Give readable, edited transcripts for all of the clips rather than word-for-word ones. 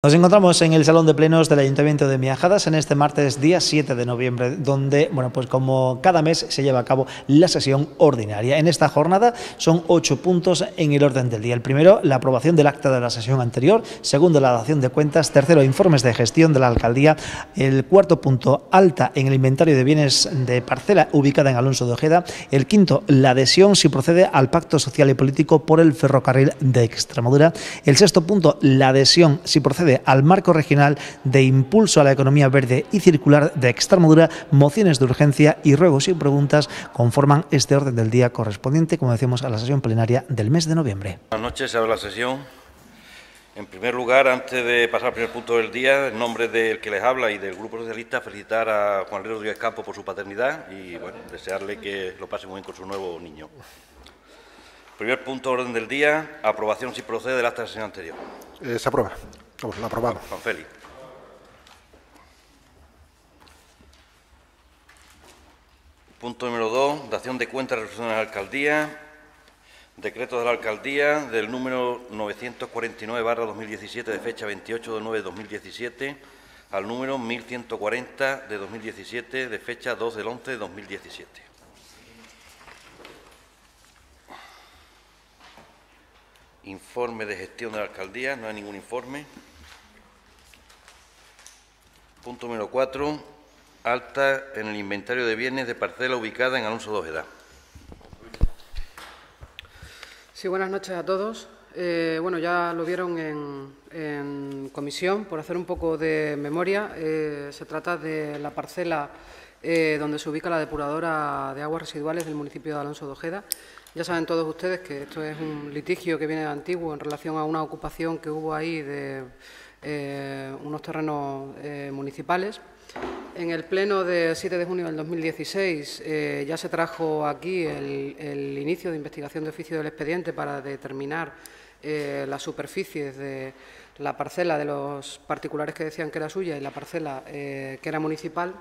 Nos encontramos en el Salón de Plenos del Ayuntamiento de Miajadas en este martes día 7 de noviembre, donde, pues como cada mes se lleva a cabo la sesión ordinaria. En esta jornada son 8 puntos en el orden del día. El primero, la aprobación del acta de la sesión anterior. Segundo, la dación de cuentas. Tercero, informes de gestión de la alcaldía. El cuarto punto, alta en el inventario de bienes de parcela ubicada en Alonso de Ojeda. El quinto, la adhesión, si procede, al pacto social y político por el ferrocarril de Extremadura. El sexto punto, la adhesión, si procede, al marco regional de impulso a la economía verde y circular de Extremadura. Mociones de urgencia y ruegos y preguntas conforman este orden del día correspondiente, como decíamos, a la sesión plenaria del mes de noviembre. Buenas noches, se abre la sesión. En primer lugar, antes de pasar al primer punto del día, en nombre del que les habla y del Grupo Socialista, felicitar a Juan Luis Rodríguez Campos por su paternidad y desearle que lo pase muy bien con su nuevo niño. Primer punto orden del día, aprobación si procede del acta de sesión anterior. Se aprueba. Vamos, la aprobamos. Juan Félix. Punto número 2, dación de cuentas de resoluciones de la alcaldía. Decreto de la alcaldía del número 949/2017 de fecha 28 de 9 de 2017 al número 1140 de 2017 de fecha 2 del 11 de 2017. Informe de gestión de la alcaldía, no hay ningún informe. Punto número 4, alta en el inventario de bienes de parcela ubicada en Alonso de Ojeda. Sí, buenas noches a todos. Ya lo vieron en comisión, por hacer un poco de memoria. Se trata de la parcela donde se ubica la depuradora de aguas residuales del municipio de Alonso de Ojeda. Ya saben todos ustedes que esto es un litigio que viene de antiguo en relación a una ocupación que hubo ahí de unos terrenos municipales. En el pleno del 7 de junio del 2016 ya se trajo aquí el inicio de investigación de oficio del expediente para determinar las superficies de la parcela de los particulares que decían que era suya y la parcela que era municipal.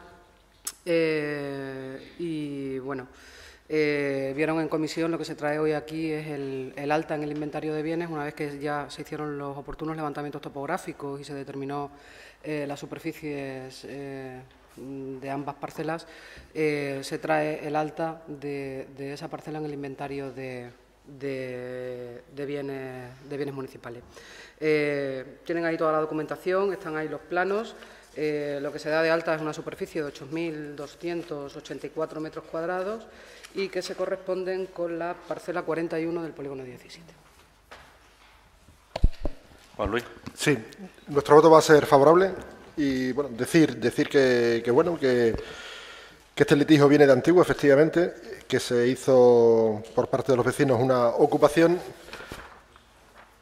Vieron en comisión, lo que se trae hoy aquí es el alta en el inventario de bienes, una vez que ya se hicieron los oportunos levantamientos topográficos y se determinó las superficies de ambas parcelas, se trae el alta de esa parcela en el inventario de bienes municipales. Tienen ahí toda la documentación, están ahí los planos. Lo que se da de alta es una superficie de 8.284 metros cuadrados y que se corresponden con la parcela 41 del polígono 17. Juan Luis. Sí, nuestro voto va a ser favorable y decir que este litigio viene de antiguo, efectivamente, que se hizo por parte de los vecinos una ocupación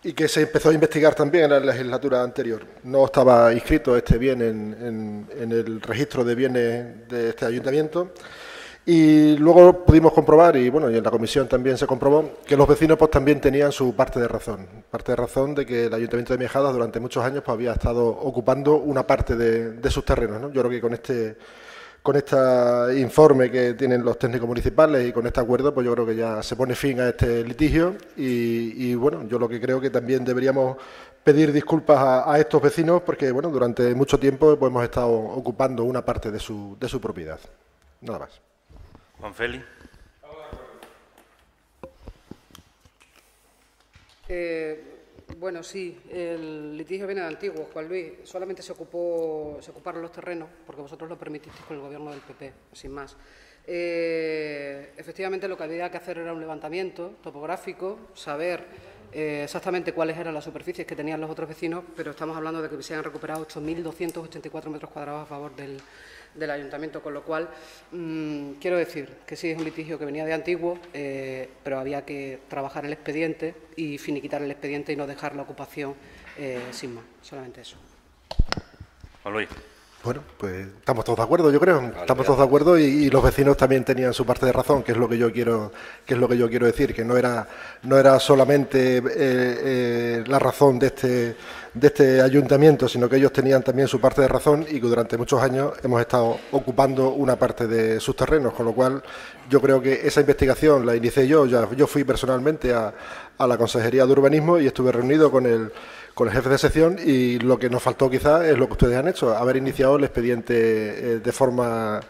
y que se empezó a investigar también en la legislatura anterior. No estaba inscrito este bien en el registro de bienes de este ayuntamiento y luego pudimos comprobar, y en la comisión también se comprobó, que los vecinos también tenían su parte de razón de que el ayuntamiento de Miajadas durante muchos años había estado ocupando una parte de sus terrenos, ¿no? Yo creo que con este informe que tienen los técnicos municipales y con este acuerdo, yo creo que ya se pone fin a este litigio y yo lo que creo que también deberíamos pedir disculpas a estos vecinos porque, durante mucho tiempo hemos estado ocupando una parte de su propiedad. Nada más. Juan Félix. Sí, el litigio viene de antiguo, Juan Luis. Solamente se ocuparon los terrenos porque vosotros lo permitisteis con el gobierno del PP, sin más. Efectivamente, lo que había que hacer era un levantamiento topográfico, saber exactamente cuáles eran las superficies que tenían los otros vecinos, pero estamos hablando de que se han recuperado 8.284 metros cuadrados a favor del ayuntamiento, con lo cual quiero decir que sí, es un litigio que venía de antiguo, pero había que trabajar el expediente y finiquitar el expediente y no dejar la ocupación sin más, solamente eso. Juan Luis. Pues estamos todos de acuerdo, yo creo. Estamos todos de acuerdo y los vecinos también tenían su parte de razón, que es lo que yo quiero decir, que no era solamente la razón de este ayuntamiento, sino que ellos tenían también su parte de razón y que durante muchos años hemos estado ocupando una parte de sus terrenos, con lo cual yo creo que esa investigación la inicié yo fui personalmente a la Consejería de Urbanismo y estuve reunido con el el jefe de sección, y lo que nos faltó quizás es lo que ustedes han hecho, haber iniciado el expediente de forma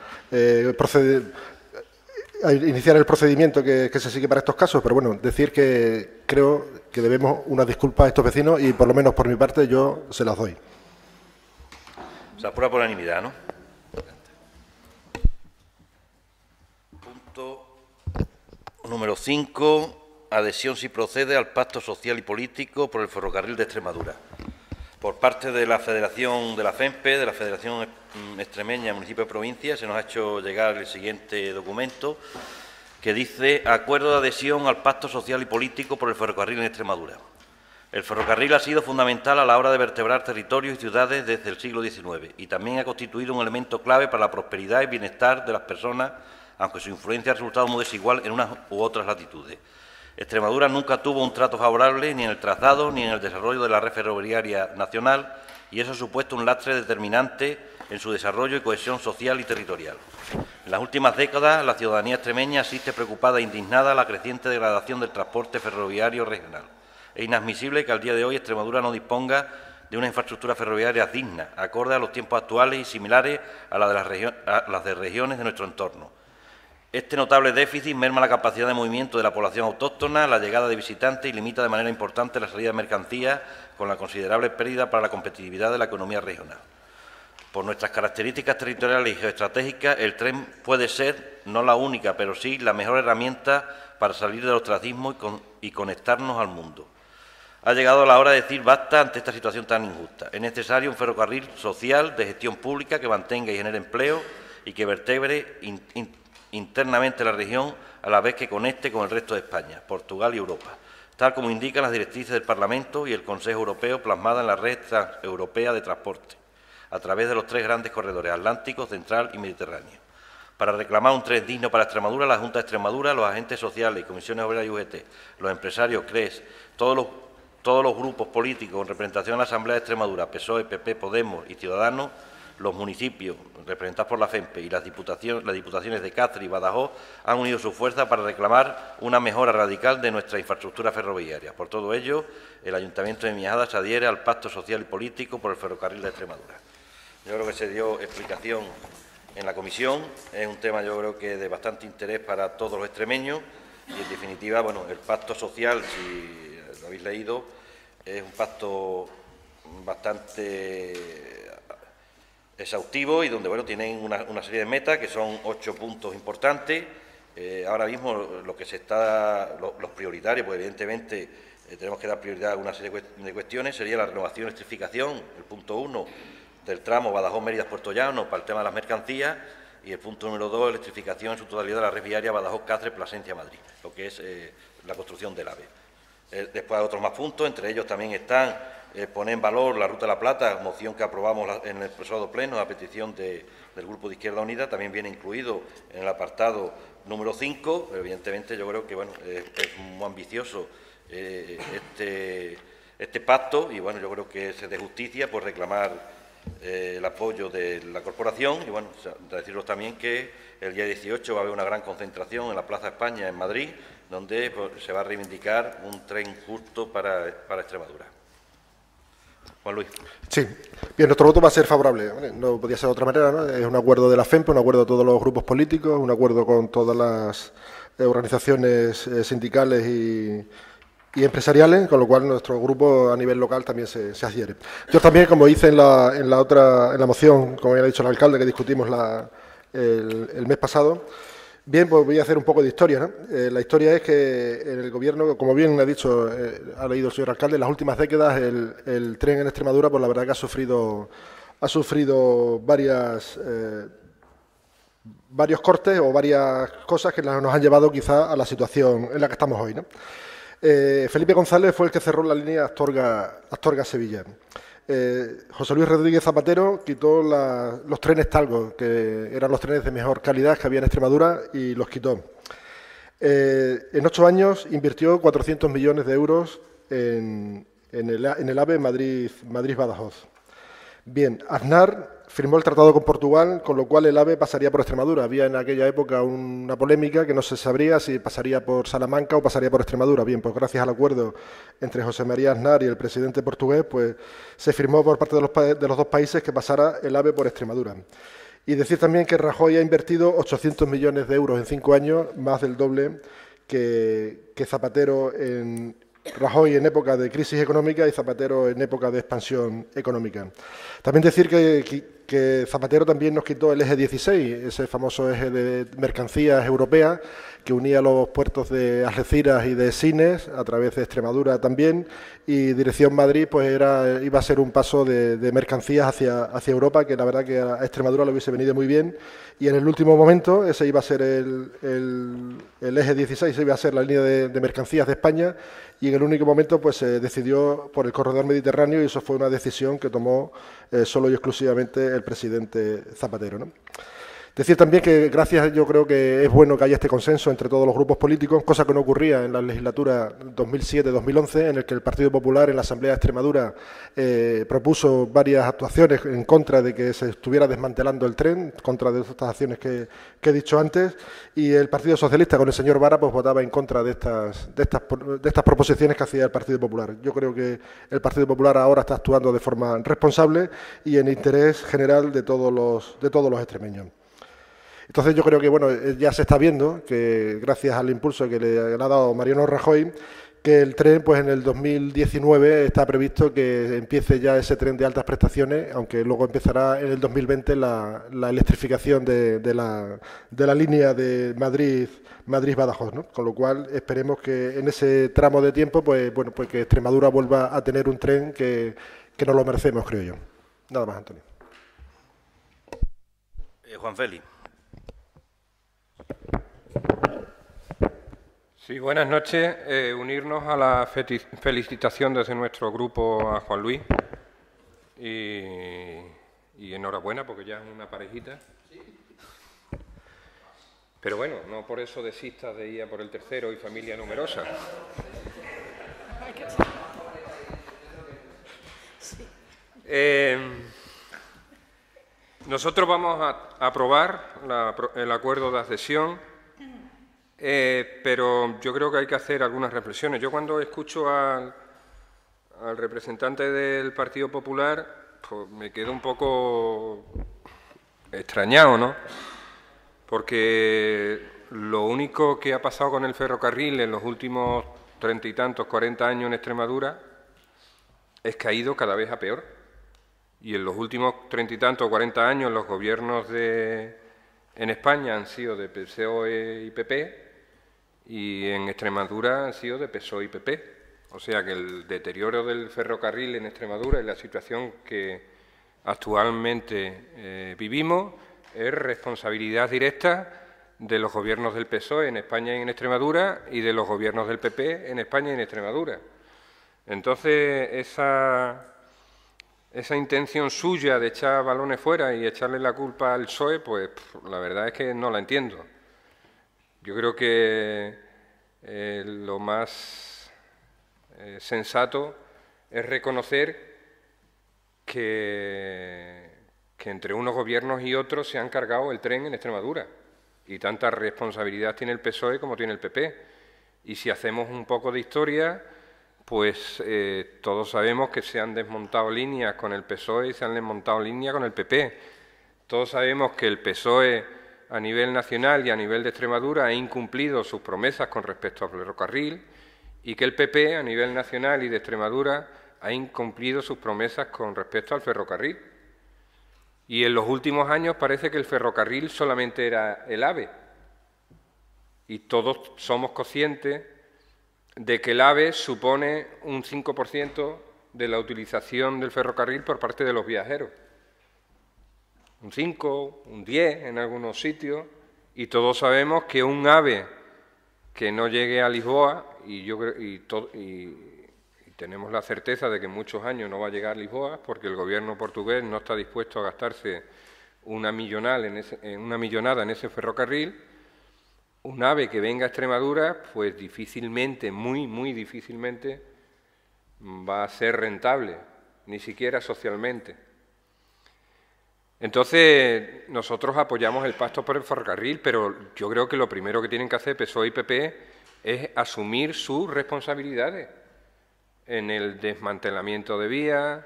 iniciar el procedimiento que se sigue para estos casos. Pero bueno, decir que creo que debemos unas disculpas a estos vecinos, y por lo menos por mi parte yo se las doy. Se aprueba por unanimidad, ¿no? Punto número 5. Adhesión, si procede, al Pacto Social y Político por el Ferrocarril de Extremadura. Por parte de la Federación de la FEMPE, de la Federación Extremeña, Municipio de Provincia, se nos ha hecho llegar el siguiente documento que dice: Acuerdo de adhesión al Pacto Social y Político por el Ferrocarril en Extremadura. El ferrocarril ha sido fundamental a la hora de vertebrar territorios y ciudades desde el siglo XIX y también ha constituido un elemento clave para la prosperidad y bienestar de las personas, aunque su influencia ha resultado muy desigual en unas u otras latitudes. Extremadura nunca tuvo un trato favorable ni en el trazado ni en el desarrollo de la red ferroviaria nacional, y eso ha supuesto un lastre determinante en su desarrollo y cohesión social y territorial. En las últimas décadas, la ciudadanía extremeña asiste preocupada e indignada a la creciente degradación del transporte ferroviario regional. Es inadmisible que al día de hoy Extremadura no disponga de una infraestructura ferroviaria digna, acorde a los tiempos actuales y similares a las de regiones de nuestro entorno. Este notable déficit merma la capacidad de movimiento de la población autóctona, la llegada de visitantes y limita de manera importante la salida de mercancías, con la considerable pérdida para la competitividad de la economía regional. Por nuestras características territoriales y geoestratégicas, el tren puede ser, no la única, pero sí la mejor herramienta para salir del ostracismo y conectarnos al mundo. Ha llegado la hora de decir basta ante esta situación tan injusta. Es necesario un ferrocarril social de gestión pública que mantenga y genere empleo y que vertebre internamente la región, a la vez que conecte con el resto de España, Portugal y Europa, tal como indican las directrices del Parlamento y el Consejo Europeo plasmadas en la red transeuropea de transporte, a través de los 3 grandes corredores Atlántico, Central y Mediterráneo. Para reclamar un tren digno para Extremadura, la Junta de Extremadura, los agentes sociales, comisiones obreras y UGT, los empresarios, CRES, todos los grupos políticos en representación en la Asamblea de Extremadura, PSOE, PP, Podemos y Ciudadanos, los municipios representados por la FEMPE y las diputaciones de Cáceres y Badajoz han unido su fuerza para reclamar una mejora radical de nuestra infraestructura ferroviaria. Por todo ello, el Ayuntamiento de Miajada se adhiere al Pacto Social y Político por el Ferrocarril de Extremadura. Yo creo que se dio explicación en la comisión. Es un tema, yo creo, que de bastante interés para todos los extremeños y, en definitiva, bueno, el Pacto Social, si lo habéis leído, es un pacto bastante exhaustivo y donde, bueno, tienen una serie de metas que son 8 puntos importantes. Ahora mismo lo que los prioritarios, pues evidentemente tenemos que dar prioridad a una serie de cuestiones, sería la renovación y electrificación, el punto 1 del tramo Badajoz-Mérida-Puerto Llano para el tema de las mercancías, y el punto número 2, electrificación en su totalidad de la red viaria Badajoz-Cáceres-Plasencia-Madrid, lo que es la construcción del AVE. Después hay otros más puntos, entre ellos también están poner en valor la Ruta de la Plata, moción que aprobamos en el pasado pleno a petición del Grupo de Izquierda Unida, también viene incluido en el apartado número 5, pero evidentemente yo creo que, bueno, es muy ambicioso este pacto, y bueno, yo creo que es de justicia por reclamar el apoyo de la corporación. Y bueno, deciros también que el día 18 va a haber una gran concentración en la Plaza España en Madrid, donde pues, se va a reivindicar un tren justo para Extremadura. Juan Luis. Sí, bien, nuestro voto va a ser favorable, ¿vale? No podía ser de otra manera, ¿no? Es un acuerdo de la FEMPE, un acuerdo de todos los grupos políticos, un acuerdo con todas las organizaciones sindicales y empresariales, con lo cual nuestro grupo a nivel local también se adhiere. Yo también, como hice en la moción, como ya ha dicho el alcalde, que discutimos el mes pasado, bien, pues voy a hacer un poco de historia, ¿no? La historia es que en el Gobierno, como bien ha dicho, ha leído el señor alcalde, en las últimas décadas el tren en Extremadura, pues la verdad que ha sufrido varios cortes o varias cosas que nos han llevado quizá a la situación en la que estamos hoy, ¿no? Felipe González fue el que cerró la línea Astorga-Sevilla. José Luis Rodríguez Zapatero quitó los trenes Talgo, que eran los trenes de mejor calidad que había en Extremadura, y los quitó. En 8 años invirtió 400 millones de euros en el AVE Madrid-Badajoz. Bien, Aznar firmó el tratado con Portugal, con lo cual el AVE pasaría por Extremadura. Había en aquella época una polémica que no se sabría si pasaría por Salamanca o pasaría por Extremadura. Bien, pues gracias al acuerdo entre José María Aznar y el presidente portugués, pues se firmó por parte de los dos países que pasara el AVE por Extremadura. Y decir también que Rajoy ha invertido 800 millones de euros en 5 años, más del doble que Zapatero Rajoy en época de crisis económica y Zapatero en época de expansión económica. También decir que Zapatero también nos quitó el eje 16, ese famoso eje de mercancías europeas que unía los puertos de Algeciras y de Sines, a través de Extremadura también, y dirección Madrid pues iba a ser un paso de mercancías hacia Europa, que la verdad que a Extremadura le hubiese venido muy bien, y en el último momento ese iba a ser el eje 16, iba a ser la línea de mercancías de España, y en el único momento pues se decidió por el corredor mediterráneo, y eso fue una decisión que tomó solo y exclusivamente el presidente Zapatero, ¿no? Decir también que yo creo que es bueno que haya este consenso entre todos los grupos políticos, cosa que no ocurría en la legislatura 2007-2011, en el que el Partido Popular en la Asamblea de Extremadura propuso varias actuaciones en contra de que se estuviera desmantelando el tren, contra de estas acciones que he dicho antes, y el Partido Socialista con el señor Vara pues votaba en contra de estas proposiciones que hacía el Partido Popular. Yo creo que el Partido Popular ahora está actuando de forma responsable y en interés general de todos los extremeños. Entonces yo creo que bueno, ya se está viendo que gracias al impulso que le ha dado Mariano Rajoy, que el tren pues en el 2019 está previsto que empiece ya ese tren de altas prestaciones, aunque luego empezará en el 2020 la electrificación de la línea de Madrid-Badajoz, ¿no? Con lo cual esperemos que en ese tramo de tiempo pues bueno, pues que Extremadura vuelva a tener un tren que nos lo merecemos, creo yo. Nada más, Antonio. Juan Félix. Sí, buenas noches. Unirnos a la felicitación desde nuestro grupo a Juan Luis y enhorabuena porque ya es una parejita. Pero bueno, no por eso desistas de ir a por el tercero y familia numerosa. Nosotros vamos a aprobar el acuerdo de adhesión. Pero yo creo que hay que hacer algunas reflexiones. Yo cuando escucho al representante del Partido Popular, pues me quedo un poco extrañado, ¿no? Porque lo único que ha pasado con el ferrocarril en los últimos 30 y tantos, 40 años en Extremadura es que ha ido cada vez a peor. Y en los últimos 30 y tantos, 40 años los gobiernos en España han sido de PSOE y PP, y en Extremadura han sido de PSOE y PP. O sea que el deterioro del ferrocarril en Extremadura y la situación que actualmente vivimos es responsabilidad directa de los gobiernos del PSOE en España y en Extremadura y de los gobiernos del PP en España y en Extremadura. Entonces, esa intención suya de echar balones fuera y echarle la culpa al PSOE, pues la verdad es que no la entiendo. Yo creo que lo más sensato es reconocer que entre unos gobiernos y otros se han cargado el tren en Extremadura y tanta responsabilidad tiene el PSOE como tiene el PP. Y si hacemos un poco de historia, pues todos sabemos que se han desmontado líneas con el PSOE y se han desmontado líneas con el PP. Todos sabemos que el PSOE a nivel nacional y a nivel de Extremadura ha incumplido sus promesas con respecto al ferrocarril y que el PP a nivel nacional y de Extremadura ha incumplido sus promesas con respecto al ferrocarril. Y en los últimos años parece que el ferrocarril solamente era el AVE. Y todos somos conscientes de que el AVE supone un 5% de la utilización del ferrocarril por parte de los viajeros. Un 5, un 10 en algunos sitios, y todos sabemos que un AVE que no llegue a Lisboa, y tenemos la certeza de que en muchos años no va a llegar a Lisboa, porque el gobierno portugués no está dispuesto a gastarse una millonada en ese ferrocarril, un AVE que venga a Extremadura, pues difícilmente, muy difícilmente, va a ser rentable, ni siquiera socialmente. Entonces, nosotros apoyamos el pacto por el ferrocarril, pero yo creo que lo primero que tienen que hacer PSOE y PP es asumir sus responsabilidades en el desmantelamiento de vías,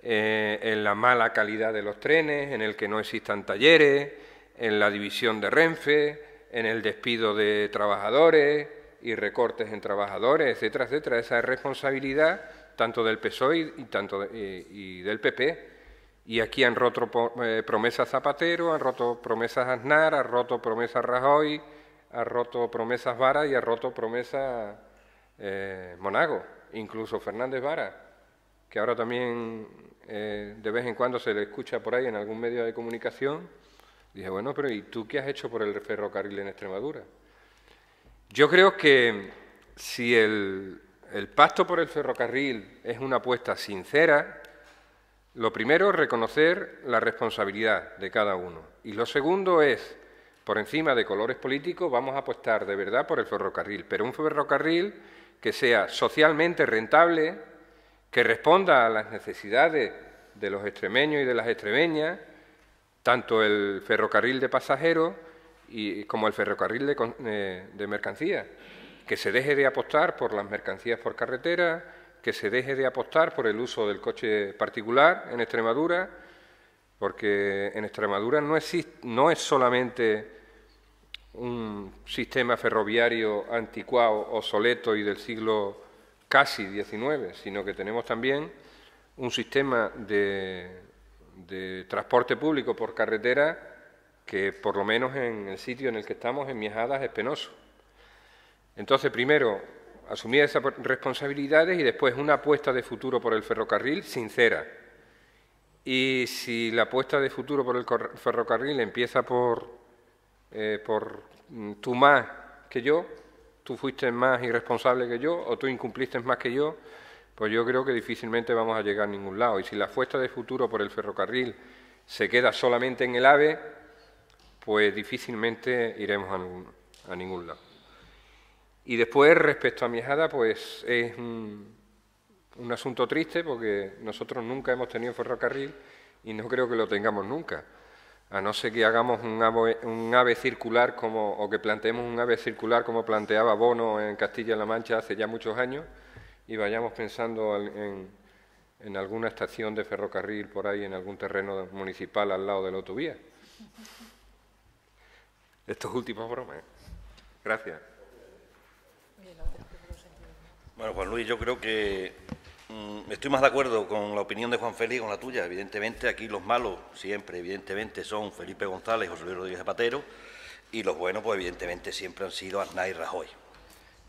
en la mala calidad de los trenes, en el que no existan talleres, en la división de Renfe, en el despido de trabajadores y recortes en trabajadores, etcétera, etcétera. Esa es responsabilidad tanto del PSOE y del PP. Y aquí han roto promesas Zapatero, han roto promesas Aznar, han roto promesas Rajoy, han roto promesas Vara y han roto promesas Monago, incluso Fernández Vara, que ahora también de vez en cuando se le escucha por ahí en algún medio de comunicación. Dije, bueno, pero ¿y tú qué has hecho por el ferrocarril en Extremadura? Yo creo que si el pacto por el ferrocarril es una apuesta sincera, lo primero es reconocer la responsabilidad de cada uno. Y lo segundo es, por encima de colores políticos, vamos a apostar de verdad por el ferrocarril, pero un ferrocarril que sea socialmente rentable, que responda a las necesidades de los extremeños y de las extremeñas, tanto el ferrocarril de pasajeros como el ferrocarril de mercancías, que se deje de apostar por las mercancías por carretera, que se deje de apostar por el uso del coche particular en Extremadura, porque en Extremadura no es solamente un sistema ferroviario anticuado, obsoleto y del siglo casi XIX, sino que tenemos también un sistema de transporte público por carretera que, por lo menos en el sitio en el que estamos, en Miajadas, es penoso. Entonces, primero, asumir esas responsabilidades y después una apuesta de futuro por el ferrocarril sincera. Y si la apuesta de futuro por el ferrocarril empieza por tú más que yo, tú fuiste más irresponsable que yo o tú incumpliste más que yo, pues yo creo que difícilmente vamos a llegar a ningún lado. Y si la apuesta de futuro por el ferrocarril se queda solamente en el AVE, pues difícilmente iremos a ningún lado. Y después, respecto a Miajada, pues es un asunto triste porque nosotros nunca hemos tenido ferrocarril y no creo que lo tengamos nunca, a no ser que hagamos un AVE circular o que planteemos un AVE circular como planteaba Bono en Castilla-La Mancha hace ya muchos años y vayamos pensando en alguna estación de ferrocarril por ahí, en algún terreno municipal al lado de la autovía. Estos últimos bromas. Gracias. Bueno, Juan Luis, yo creo que estoy más de acuerdo con la opinión de Juan Félix y con la tuya. Evidentemente, aquí los malos siempre, evidentemente, son Felipe González y José Luis Rodríguez Zapatero, y los buenos, pues evidentemente, siempre han sido Aznar y Rajoy.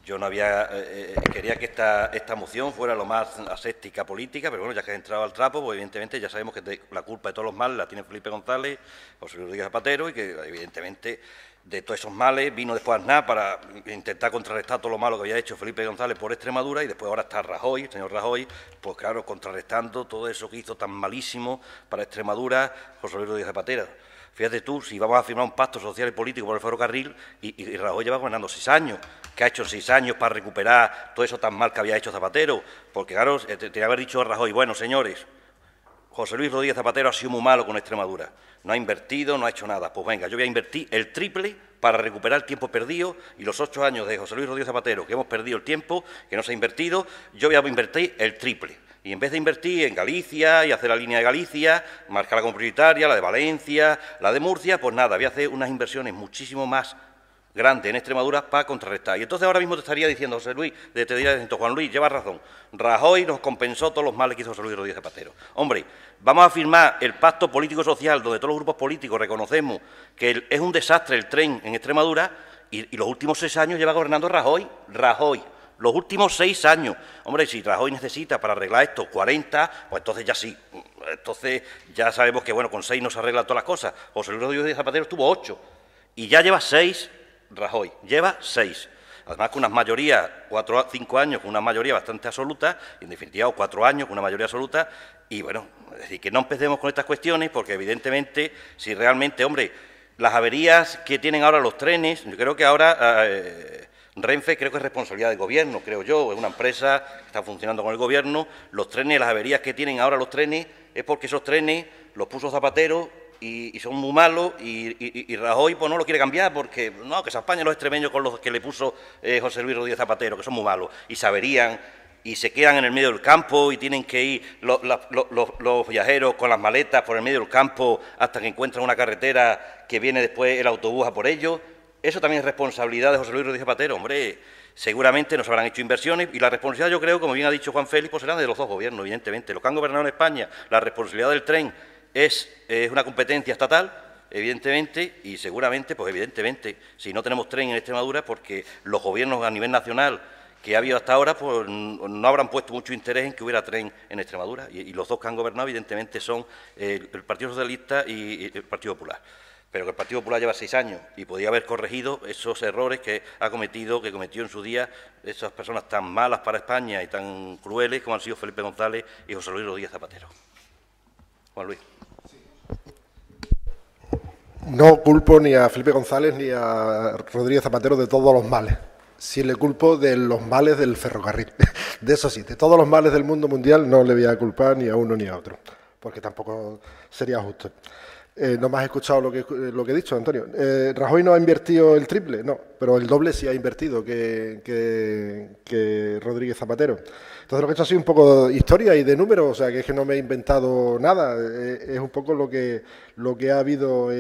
Yo no quería que esta moción fuera lo más aséptica política, pero bueno, ya que has entrado al trapo, pues evidentemente ya sabemos que la culpa de todos los males la tiene Felipe González, José Luis Rodríguez Zapatero, y que evidentemente de todos esos males vino después Aznar para intentar contrarrestar todo lo malo que había hecho Felipe González por Extremadura, y después ahora está Rajoy, el señor Rajoy, pues claro, contrarrestando todo eso que hizo tan malísimo para Extremadura José Luis Rodríguez Zapatero. Fíjate tú, si vamos a firmar un pacto social y político por el ferrocarril, y Rajoy lleva gobernando 6 años, ¿qué ha hecho en 6 años para recuperar todo eso tan mal que había hecho Zapatero? Porque claro, tenía que haber dicho a Rajoy, bueno, señores, José Luis Rodríguez Zapatero ha sido muy malo con Extremadura, no ha invertido, no ha hecho nada, pues venga, yo voy a invertir el triple para recuperar el tiempo perdido, y los 8 años de José Luis Rodríguez Zapatero, que hemos perdido el tiempo, que no se ha invertido, yo voy a invertir el triple. Y en vez de invertir en Galicia y hacer la línea de Galicia, marcarla como prioritaria, la de Valencia, la de Murcia, pues nada, voy a hacer unas inversiones muchísimo más grandes en Extremadura para contrarrestar. Y entonces ahora mismo te estaría diciendo, José Luis, te diría diciendo, Juan Luis, llevas razón, Rajoy nos compensó todos los males que hizo José Luis Rodríguez Zapatero. Hombre, vamos a firmar el pacto político-social donde todos los grupos políticos reconocemos que es un desastre el tren en Extremadura, y los últimos 6 años lleva gobernando Rajoy. Los últimos 6 años. Hombre, si Rajoy necesita para arreglar esto 40, pues entonces ya sí. Entonces ya sabemos que, bueno, con 6 no se arreglan todas las cosas. José Luis Rodríguez Zapatero estuvo 8. Y ya lleva 6 Rajoy. Lleva 6. Además, con unas mayorías, 4 o 5 años, con una mayoría bastante absoluta, y en definitiva, 4 años con una mayoría absoluta. Y bueno, es decir, que no empecemos con estas cuestiones, porque evidentemente, si realmente, hombre, las averías que tienen ahora los trenes, yo creo que ahora Renfe creo que es responsabilidad del Gobierno, creo yo, es una empresa que está funcionando con el Gobierno. Los trenes, las averías que tienen ahora los trenes, es porque esos trenes los puso Zapatero y son muy malos, y Rajoy pues no lo quiere cambiar porque no, que se apañen los extremeños con los que le puso José Luis Rodríguez Zapatero, que son muy malos, y se averían, y se quedan en el medio del campo, y tienen que ir los viajeros con las maletas por el medio del campo hasta que encuentran una carretera que viene después el autobús a por ellos. Eso también es responsabilidad de José Luis Rodríguez Zapatero, hombre. Seguramente nos habrán hecho inversiones, y la responsabilidad, yo creo, como bien ha dicho Juan Félix, pues será de los dos gobiernos, evidentemente. Los que han gobernado en España, la responsabilidad del tren es una competencia estatal, evidentemente, y seguramente, pues evidentemente, si no tenemos tren en Extremadura, porque los gobiernos a nivel nacional que ha habido hasta ahora, pues no habrán puesto mucho interés en que hubiera tren en Extremadura, y los dos que han gobernado, evidentemente, son el Partido Socialista y el Partido Popular. Pero que el Partido Popular lleva 6 años y podía haber corregido esos errores que cometió en su día esas personas tan malas para España y tan crueles como han sido Felipe González y José Luis Rodríguez Zapatero. Juan Luis. No culpo ni a Felipe González ni a Rodríguez Zapatero de todos los males. Sí le culpo de los males del ferrocarril. De eso sí, de todos los males del mundo mundial no le voy a culpar ni a uno ni a otro, porque tampoco sería justo. No me has escuchado lo que he dicho, Antonio. ¿Rajoy no ha invertido el triple? No, pero el doble sí ha invertido que Rodríguez Zapatero. Entonces lo que he hecho ha sido un poco de historia y de números, o sea, que es que no me he inventado nada. Es un poco lo que ha habido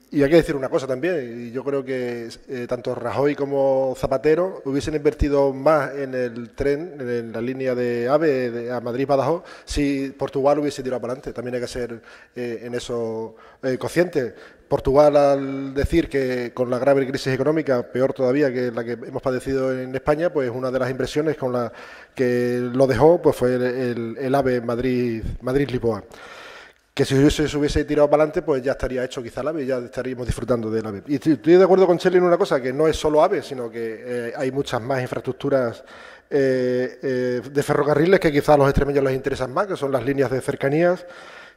y hay que decir una cosa también, y yo creo que tanto Rajoy como Zapatero hubiesen invertido más en el tren, en la línea de AVE a Madrid-Badajoz, si Portugal hubiese tirado para adelante. También hay que ser en eso consciente. Portugal, al decir que con la grave crisis económica, peor todavía que la que hemos padecido en España, pues una de las inversiones con la que lo dejó pues fue el AVE Madrid-Lisboa. Que si se hubiese tirado para adelante, pues ya estaría hecho quizá el AVE, ya estaríamos disfrutando del AVE. Y estoy de acuerdo con Cheli en una cosa, que no es solo AVE, sino que hay muchas más infraestructuras de ferrocarriles que quizá a los extremeños les interesan más, que son las líneas de cercanías,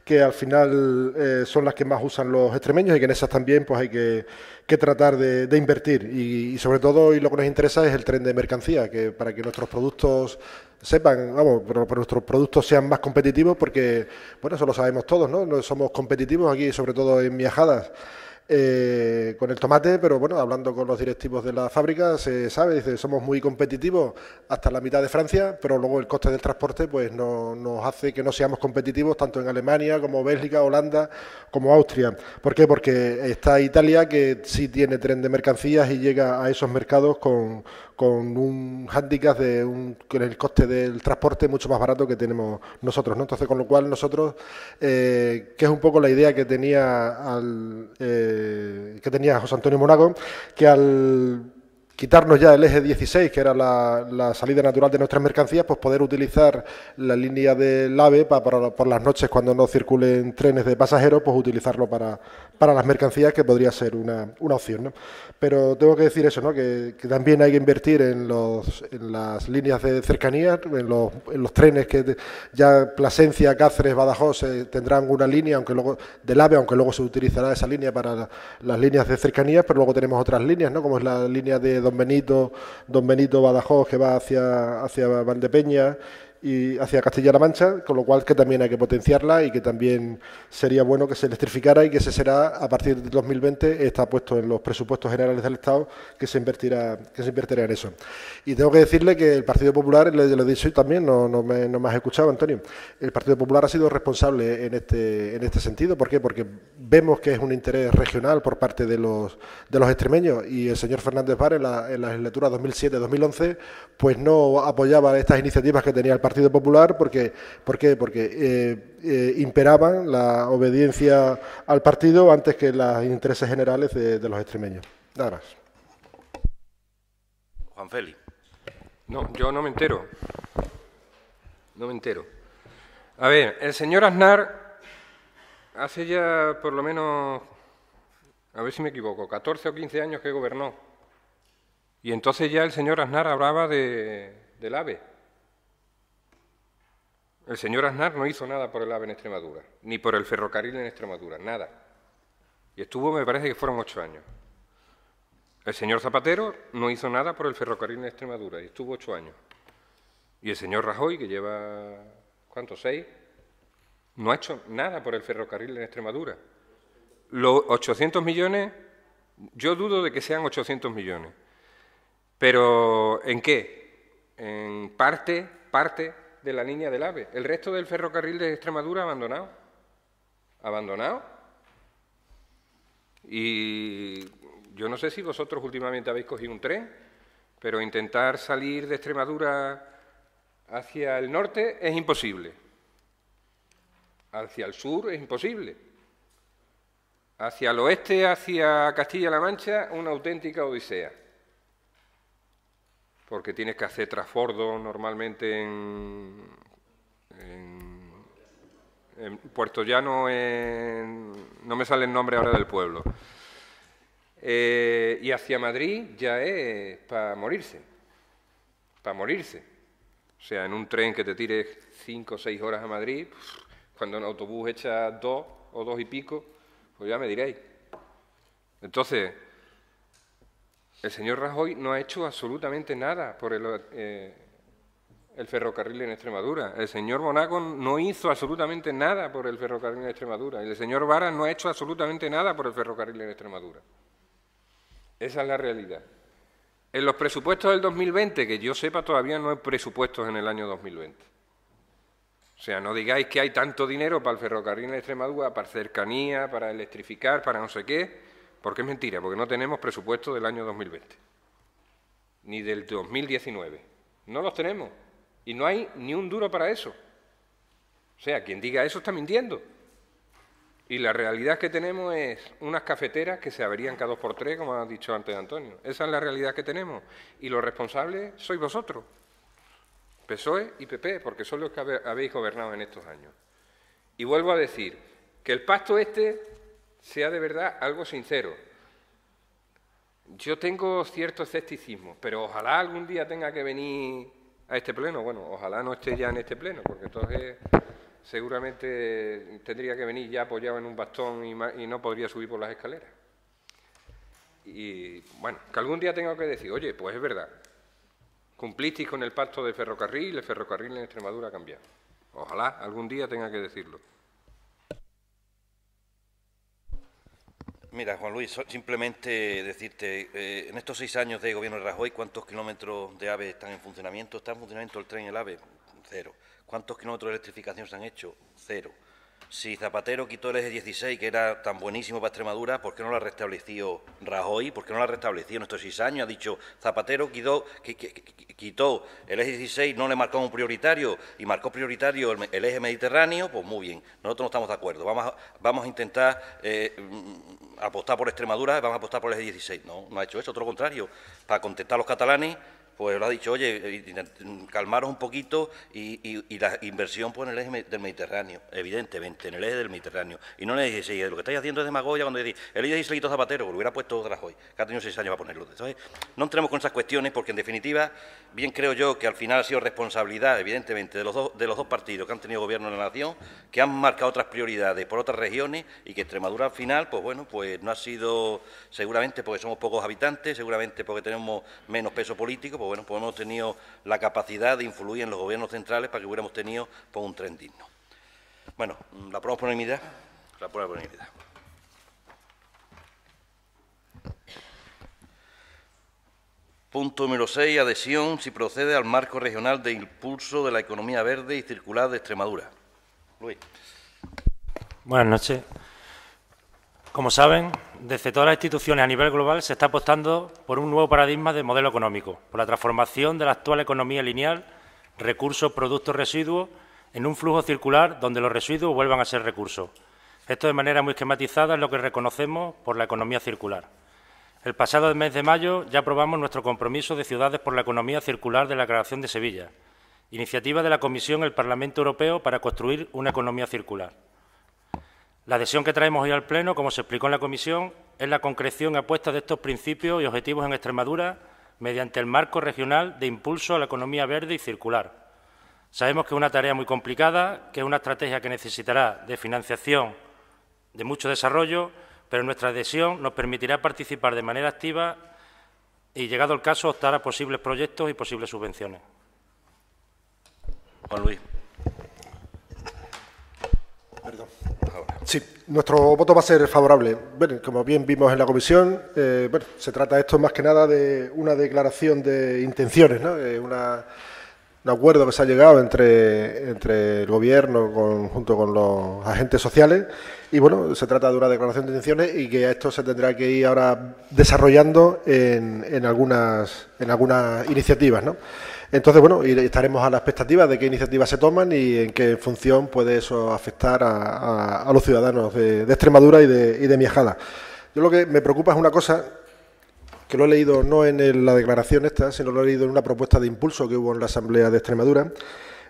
que al final son las que más usan los extremeños y que en esas también pues hay que tratar de invertir. Y sobre todo, y lo que nos interesa es el tren de mercancía, que para que nuestros productos pero nuestros productos sean más competitivos, porque, bueno, eso lo sabemos todos, ¿no? No somos competitivos aquí, sobre todo en Miajadas, con el tomate, pero bueno, hablando con los directivos de la fábrica, se sabe, dice, somos muy competitivos hasta la mitad de Francia, pero luego el coste del transporte pues nos hace que no seamos competitivos tanto en Alemania como Bélgica, Holanda, como Austria. ¿Por qué? Porque está Italia, que sí tiene tren de mercancías y llega a esos mercados con un hándicap con el coste del transporte mucho más barato que tenemos nosotros, ¿no? Entonces, con lo cual nosotros, que es un poco la idea que tenía José Antonio Monago, que al quitarnos ya el eje 16, que era la salida natural de nuestras mercancías, pues poder utilizar la línea del AVE por las noches cuando no circulen trenes de pasajeros, pues utilizarlo para las mercancías, que podría ser una opción, ¿no? Pero tengo que decir eso, ¿no? Que también hay que invertir en las líneas de cercanías, en los trenes que ya Plasencia, Cáceres, Badajoz tendrán una línea del AVE, aunque luego se utilizará esa línea para las líneas de cercanías, pero luego tenemos otras líneas, ¿no? Como es la línea de Don Benito, Badajoz, que va hacia Valdepeña y hacia Castilla-La Mancha, con lo cual que también hay que potenciarla y que también sería bueno que se electrificara, y que ese será, a partir de 2020, está puesto en los presupuestos generales del Estado, que se invertirá en eso. Y tengo que decirle que el Partido Popular, le he dicho también, no me has escuchado, Antonio, el Partido Popular ha sido responsable en este sentido. ¿Por qué? Porque vemos que es un interés regional por parte de los extremeños, y el señor Fernández Var en la legislatura 2007-2011 pues no apoyaba estas iniciativas que tenía el Partido Popular. ¿Por qué? Porque imperaban la obediencia al partido antes que los intereses generales de los extremeños. Nada más. Juan Félix. No, yo no me entero. A ver, el señor Aznar hace ya por lo menos, a ver si me equivoco, 14 o 15 años que gobernó. Y entonces ya el señor Aznar hablaba del AVE. El señor Aznar no hizo nada por el AVE en Extremadura, ni por el ferrocarril en Extremadura, nada. Y estuvo, me parece que fueron 8 años. El señor Zapatero no hizo nada por el ferrocarril en Extremadura, y estuvo 8 años. Y el señor Rajoy, que lleva, ¿cuántos? 6, no ha hecho nada por el ferrocarril en Extremadura. Los 800 millones, yo dudo de que sean 800 millones. ¿Pero en qué? En parte de la línea del AVE. El resto del ferrocarril de Extremadura abandonado. Abandonado. Y yo no sé si vosotros últimamente habéis cogido un tren, pero intentar salir de Extremadura hacia el norte es imposible. Hacia el sur es imposible. Hacia el oeste, hacia Castilla-La Mancha, una auténtica odisea. Porque tienes que hacer transbordo normalmente en Puerto Llano, no me sale el nombre ahora del pueblo. Y hacia Madrid ya es para morirse. Para morirse. O sea, en un tren que te tire 5 o 6 horas a Madrid, cuando en autobús echa 2 o 2 y pico, pues ya me diréis. Entonces, el señor Rajoy no ha hecho absolutamente nada por el ferrocarril en Extremadura. El señor Monago no hizo absolutamente nada por el ferrocarril en Extremadura. Y el señor Varas no ha hecho absolutamente nada por el ferrocarril en Extremadura. Esa es la realidad. En los presupuestos del 2020, que yo sepa, todavía no hay presupuestos en el año 2020. O sea, no digáis que hay tanto dinero para el ferrocarril en Extremadura, para cercanía, para electrificar, para no sé qué, porque es mentira, porque no tenemos presupuesto del año 2020, ni del 2019. No los tenemos, y no hay ni un duro para eso. O sea, quien diga eso está mintiendo. Y la realidad que tenemos es unas cafeteras que se averían cada 2 por 3, como ha dicho antes Antonio. Esa es la realidad que tenemos. Y los responsables sois vosotros, PSOE y PP, porque son los que habéis gobernado en estos años. Y vuelvo a decir que el pacto este sea de verdad algo sincero. Yo tengo cierto escepticismo, pero ojalá algún día tenga que venir a este pleno. Bueno, ojalá no esté ya en este pleno, porque entonces seguramente tendría que venir ya apoyado en un bastón y no podría subir por las escaleras. Y bueno, que algún día tenga que decir, oye, pues es verdad, cumplisteis con el pacto del ferrocarril, el ferrocarril en Extremadura ha cambiado. Ojalá algún día tenga que decirlo. Mira, Juan Luis, simplemente decirte, en estos 6 años de gobierno de Rajoy, ¿cuántos kilómetros de AVE están en funcionamiento? ¿Está en funcionamiento el tren y el AVE? 0. ¿Cuántos kilómetros de electrificación se han hecho? 0. Si Zapatero quitó el eje 16, que era tan buenísimo para Extremadura, ¿por qué no lo ha restablecido Rajoy? ¿Por qué no lo ha restablecido en estos 6 años? Ha dicho, Zapatero quitó el eje 16, no le marcó un prioritario y marcó prioritario el eje mediterráneo, pues muy bien, nosotros no estamos de acuerdo. Vamos a intentar apostar por Extremadura, vamos a apostar por el eje 16. No ha hecho eso, todo lo contrario. Para contentar a los catalanes, pues lo ha dicho, oye, calmaros un poquito y la inversión pues en el eje del Mediterráneo, evidentemente, en el eje del Mediterráneo. Y no en el eje 16, lo que estáis haciendo es demagogia cuando decís, el eje 16 quitó Zapatero, que lo hubiera puesto Rajoy, que ha tenido 6 años para ponerlo. Entonces, no entremos con esas cuestiones porque, en definitiva, bien creo yo que al final ha sido responsabilidad, evidentemente, de los dos partidos que han tenido gobierno en la nación, que han marcado otras prioridades por otras regiones y que Extremadura al final, pues bueno, pues no ha sido, seguramente porque somos pocos habitantes, seguramente porque tenemos menos peso político, pues bueno, pues hemos tenido la capacidad de influir en los gobiernos centrales para que hubiéramos tenido pues, un tren digno. Bueno, ¿la aprobamos por unanimidad? La apruebo por unanimidad. Punto número 6, adhesión, si procede al marco regional de impulso de la economía verde y circular de Extremadura. Luis. Buenas noches. Como saben, desde todas las instituciones a nivel global se está apostando por un nuevo paradigma de modelo económico, por la transformación de la actual economía lineal, recursos, productos, residuos, en un flujo circular donde los residuos vuelvan a ser recursos. Esto de manera muy esquematizada es lo que reconocemos por la economía circular. El pasado mes de mayo ya aprobamos nuestro compromiso de Ciudades por la Economía Circular de la Declaración de Sevilla, iniciativa de la Comisión y el Parlamento Europeo para construir una economía circular. La adhesión que traemos hoy al Pleno, como se explicó en la Comisión, es la concreción y apuesta de estos principios y objetivos en Extremadura mediante el marco regional de impulso a la economía verde y circular. Sabemos que es una tarea muy complicada, que es una estrategia que necesitará de financiación, de mucho desarrollo, pero nuestra adhesión nos permitirá participar de manera activa y, llegado el caso, optar a posibles proyectos y posibles subvenciones. Juan Luis. Sí, nuestro voto va a ser favorable. Bueno, como bien vimos en la comisión, se trata esto más que nada de una declaración de intenciones, ¿no? Un acuerdo que se ha llegado entre el Gobierno junto con los agentes sociales y, bueno, se trata de una declaración de intenciones y que esto se tendrá que ir ahora desarrollando en algunas iniciativas, ¿no? Entonces, bueno, estaremos a la expectativa de qué iniciativas se toman y en qué función puede eso afectar a los ciudadanos de Extremadura y de Miajada. Yo lo que me preocupa es una cosa que lo he leído no en la declaración esta, sino lo he leído en una propuesta de impulso que hubo en la Asamblea de Extremadura,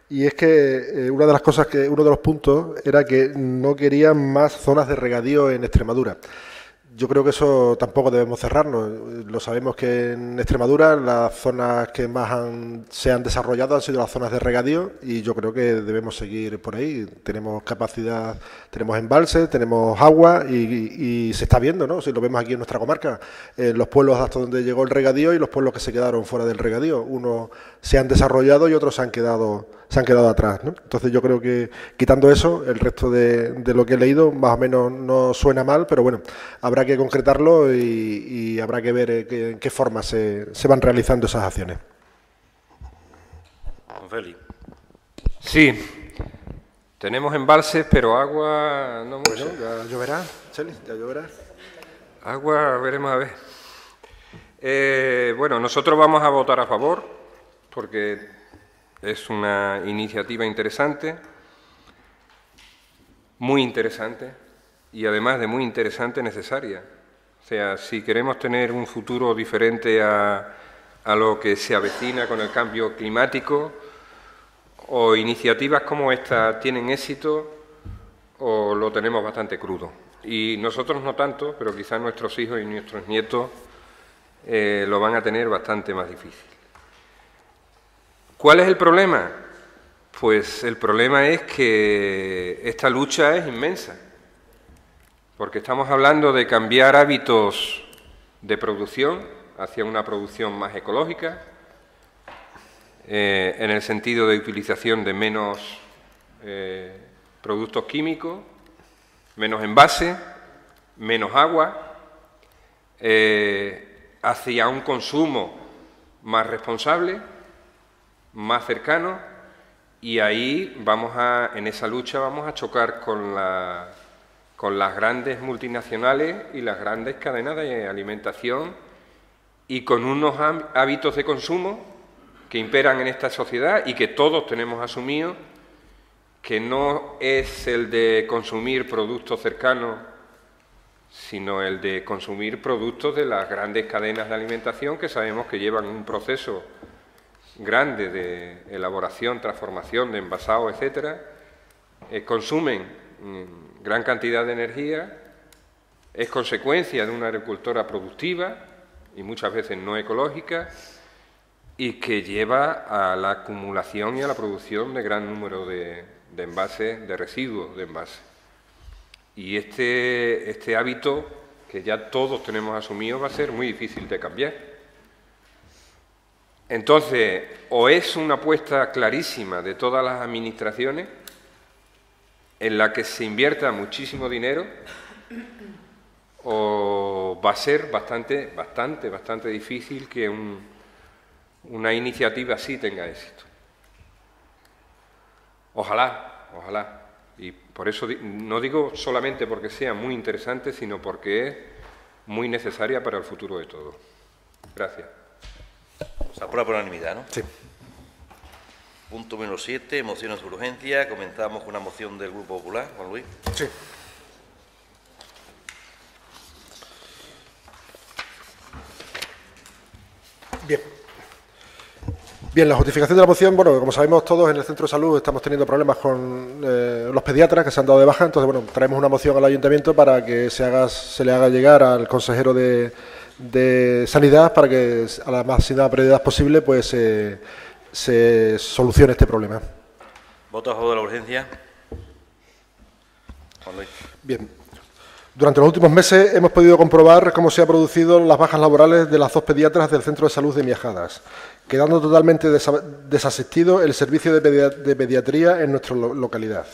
y es que uno de los puntos era que no querían más zonas de regadío en Extremadura. Yo creo que eso tampoco debemos cerrarnos. Lo sabemos que en Extremadura las zonas que más se han desarrollado han sido las zonas de regadío y yo creo que debemos seguir por ahí. Tenemos capacidad, tenemos embalses, tenemos agua y se está viendo, ¿no? Si lo vemos aquí en nuestra comarca, los pueblos hasta donde llegó el regadío y los pueblos que se quedaron fuera del regadío. Unos se han desarrollado y otros se han quedado atrás, ¿no? Entonces yo creo que quitando eso, el resto de lo que he leído más o menos no suena mal, pero bueno, habrá que concretarlo y habrá que ver en qué forma se van realizando esas acciones. Don Félix. Sí, tenemos embalses, pero agua no mucho. Bueno, ya lloverá, Cheli, ya lloverá. Agua, veremos a ver. Bueno, nosotros vamos a votar a favor, porque es una iniciativa interesante, muy interesante, y además de muy interesante, necesaria. O sea, si queremos tener un futuro diferente a lo que se avecina con el cambio climático, o iniciativas como esta tienen éxito, o lo tenemos bastante crudo. Y nosotros no tanto, pero quizás nuestros hijos y nuestros nietos lo van a tener bastante más difícil. ¿Cuál es el problema? Pues el problema es que esta lucha es inmensa, porque estamos hablando de cambiar hábitos de producción hacia una producción más ecológica, en el sentido de utilización de menos productos químicos, menos envase, menos agua, hacia un consumo más responsable, más cercano, y ahí en esa lucha vamos a chocar con las grandes multinacionales y las grandes cadenas de alimentación y con unos hábitos de consumo que imperan en esta sociedad y que todos tenemos asumido, que no es el de consumir productos cercanos, sino el de consumir productos de las grandes cadenas de alimentación que sabemos que llevan un proceso grande de elaboración, transformación, de envasado, etcétera, consumen gran cantidad de energía, es consecuencia de una agricultura productiva y muchas veces no ecológica y que lleva a la acumulación y a la producción de gran número de envases, de residuos de envases. Y este hábito que ya todos tenemos asumido va a ser muy difícil de cambiar. Entonces, o es una apuesta clarísima de todas las administraciones en la que se invierta muchísimo dinero, o va a ser bastante difícil que una iniciativa así tenga éxito. Ojalá. Y por eso no digo solamente porque sea muy interesante, sino porque es muy necesaria para el futuro de todos. Gracias. Se aprueba por unanimidad, ¿no? Sí. Punto número 7, mociones de urgencia. Comenzamos con una moción del Grupo Popular. Juan Luis. Sí. Bien, la justificación de la moción, bueno, como sabemos todos, en el centro de salud estamos teniendo problemas con los pediatras que se han dado de baja, entonces, bueno, traemos una moción al ayuntamiento para que se le haga llegar al consejero de Sanidad para que a la máxima brevedad posible pues se solucione este problema. ¿Voto a favor de la urgencia? Juan Luis. Bien. Durante los últimos meses hemos podido comprobar cómo se han producido las bajas laborales de las 2 pediatras del Centro de Salud de Miajadas, quedando totalmente desasistido el servicio de pediatría en nuestra localidad.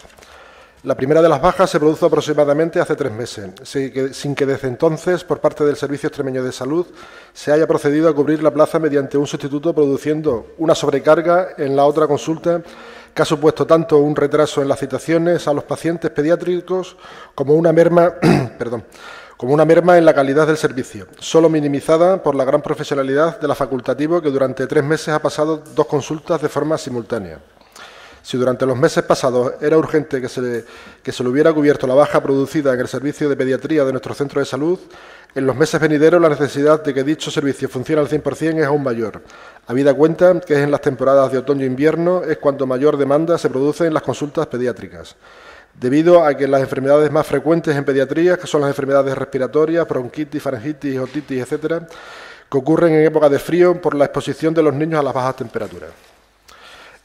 La primera de las bajas se produjo aproximadamente hace 3 meses, sin que desde entonces, por parte del Servicio Extremeño de Salud, se haya procedido a cubrir la plaza mediante un sustituto, produciendo una sobrecarga en la otra consulta que ha supuesto tanto un retraso en las citaciones a los pacientes pediátricos como una merma, en la calidad del servicio, solo minimizada por la gran profesionalidad de la facultativo, que durante 3 meses ha pasado 2 consultas de forma simultánea. Si durante los meses pasados era urgente que se le hubiera cubierto la baja producida en el servicio de pediatría de nuestro centro de salud, en los meses venideros la necesidad de que dicho servicio funcione al 100% es aún mayor, habida cuenta que es en las temporadas de otoño e invierno es cuando mayor demanda se produce en las consultas pediátricas, debido a que las enfermedades más frecuentes en pediatría, que son las enfermedades respiratorias, bronquitis, faringitis, otitis, etcétera, que ocurren en época de frío por la exposición de los niños a las bajas temperaturas.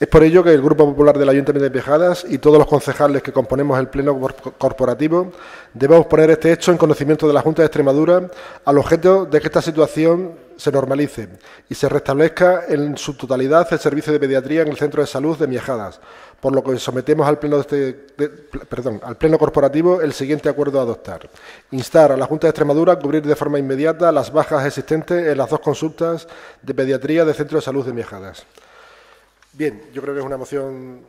Es por ello que el Grupo Popular del Ayuntamiento de Miajadas y todos los concejales que componemos el Pleno Corporativo debemos poner este hecho en conocimiento de la Junta de Extremadura al objeto de que esta situación se normalice y se restablezca en su totalidad el servicio de pediatría en el Centro de Salud de Miajadas, por lo que sometemos al Pleno Corporativo el siguiente acuerdo a adoptar. Instar a la Junta de Extremadura a cubrir de forma inmediata las bajas existentes en las 2 consultas de pediatría del Centro de Salud de Miajadas. Bien, yo creo que es una moción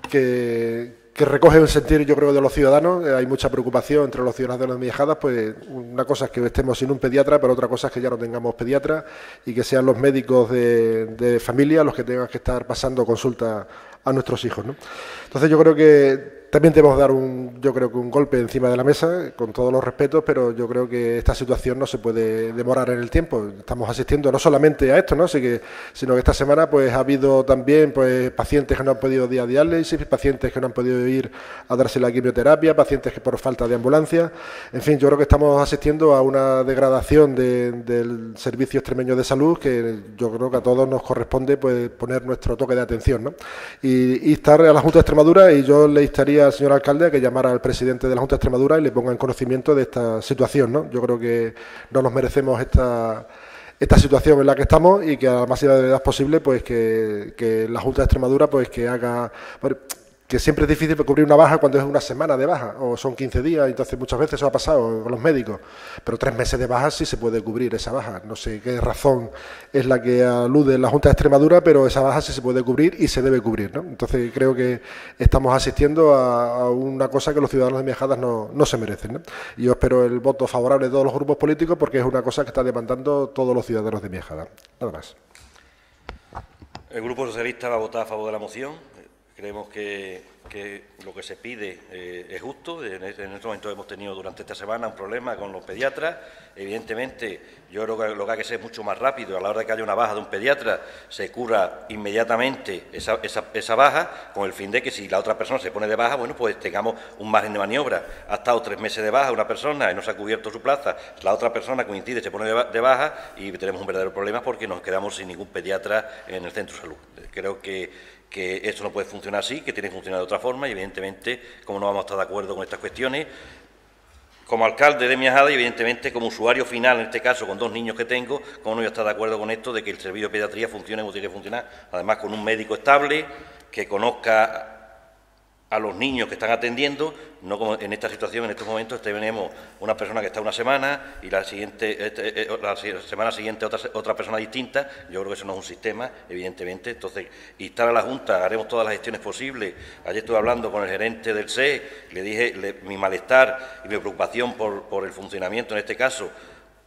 que recoge el sentir, yo creo, de los ciudadanos. Hay mucha preocupación entre los ciudadanos de Miajadas, pues una cosa es que estemos sin un pediatra, pero otra cosa es que ya no tengamos pediatra y que sean los médicos de familia los que tengan que estar pasando consulta a nuestros hijos, ¿no? Entonces yo creo que también debemos dar un golpe encima de la mesa, con todos los respetos, pero yo creo que esta situación no se puede demorar en el tiempo. Estamos asistiendo no solamente a esto, ¿no? Sino que esta semana pues ha habido también pues pacientes que no han podido ir a diálisis, pacientes que no han podido ir a darse la quimioterapia, pacientes que por falta de ambulancia. En fin, yo creo que estamos asistiendo a una degradación del Servicio Extremeño de Salud, que yo creo que a todos nos corresponde pues poner nuestro toque de atención, ¿no? Y instar a la Junta de Extremadura, y yo le instaría al señor alcalde a que llamara al presidente de la Junta de Extremadura y le ponga en conocimiento de esta situación, ¿no? Yo creo que no nos merecemos esta situación en la que estamos y que a la máxima brevedad posible pues que la Junta de Extremadura pues que haga... que siempre es difícil cubrir una baja cuando es una semana de baja o son 15 días, entonces muchas veces eso ha pasado con los médicos, pero 3 meses de baja sí se puede cubrir esa baja. No sé qué razón es la que alude la Junta de Extremadura, pero esa baja sí se puede cubrir y se debe cubrir, ¿no? Entonces creo que estamos asistiendo a una cosa que los ciudadanos de Miajadas no se merecen, ¿no? Y yo espero el voto favorable de todos los grupos políticos porque es una cosa que está demandando todos los ciudadanos de Miajadas. Nada más. El Grupo Socialista va a votar a favor de la moción. Creemos que lo que se pide es justo. En este momento hemos tenido durante esta semana un problema con los pediatras. Evidentemente, yo creo que lo que hay que ser es mucho más rápido. A la hora de que haya una baja de un pediatra, se cura inmediatamente esa baja, con el fin de que si la otra persona se pone de baja, bueno, pues tengamos un margen de maniobra. Ha estado 3 meses de baja una persona y no se ha cubierto su plaza, la otra persona coincide, se pone de baja y tenemos un verdadero problema porque nos quedamos sin ningún pediatra en el centro de salud. Creo que esto no puede funcionar así, que tiene que funcionar de otra forma y, evidentemente, como no vamos a estar de acuerdo con estas cuestiones, como alcalde de Miajadas y, evidentemente, como usuario final, en este caso, con 2 niños que tengo, como no voy a estar de acuerdo con esto de que el servicio de pediatría funcione como tiene que funcionar, además con un médico estable, que conozca a los niños que están atendiendo, no como en esta situación, en estos momentos tenemos una persona que está una semana y la semana siguiente otra persona distinta. Yo creo que eso no es un sistema, evidentemente. Entonces, instar a la Junta, haremos todas las gestiones posibles. Ayer estuve hablando con el gerente del SE, le dije mi malestar y mi preocupación por el funcionamiento, en este caso,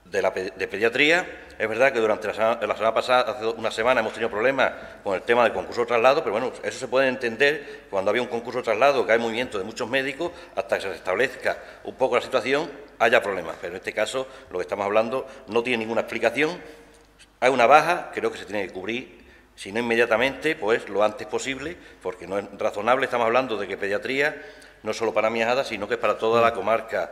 de pediatría. Es verdad que durante la semana pasada, hace una semana, hemos tenido problemas con el tema del concurso de traslado, pero bueno, eso se puede entender cuando había un concurso de traslado, que hay movimiento de muchos médicos, hasta que se establezca un poco la situación, haya problemas. Pero en este caso, lo que estamos hablando no tiene ninguna explicación. Hay una baja, creo que se tiene que cubrir, si no inmediatamente, pues lo antes posible, porque no es razonable. Estamos hablando de que pediatría no es solo para Miajadas, sino que es para toda la comarca,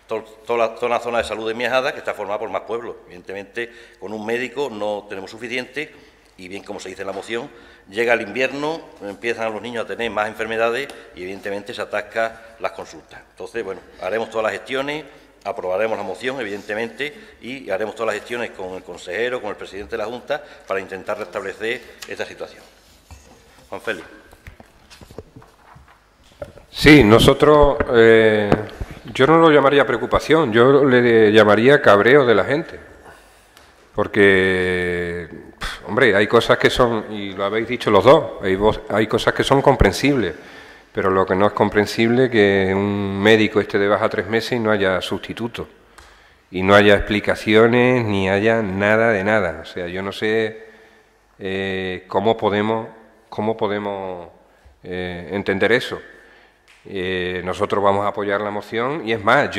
toda la zona de salud de Miajadas, que está formada por más pueblos. Evidentemente, con un médico no tenemos suficiente y, bien como se dice en la moción, llega el invierno, empiezan los niños a tener más enfermedades y, evidentemente, se atascan las consultas. Entonces, bueno, haremos todas las gestiones, aprobaremos la moción, evidentemente, y haremos todas las gestiones con el consejero, con el presidente de la Junta, para intentar restablecer esta situación. Juan Félix. Sí, nosotros, yo no lo llamaría preocupación, yo le llamaría cabreo de la gente. Porque, hombre, hay cosas que son, y lo habéis dicho los dos, hay cosas que son comprensibles, pero lo que no es comprensible es que un médico esté de baja 3 meses y no haya sustituto, y no haya explicaciones, ni haya nada de nada. O sea, yo no sé cómo podemos entender eso. Nosotros vamos a apoyar la moción, y es más,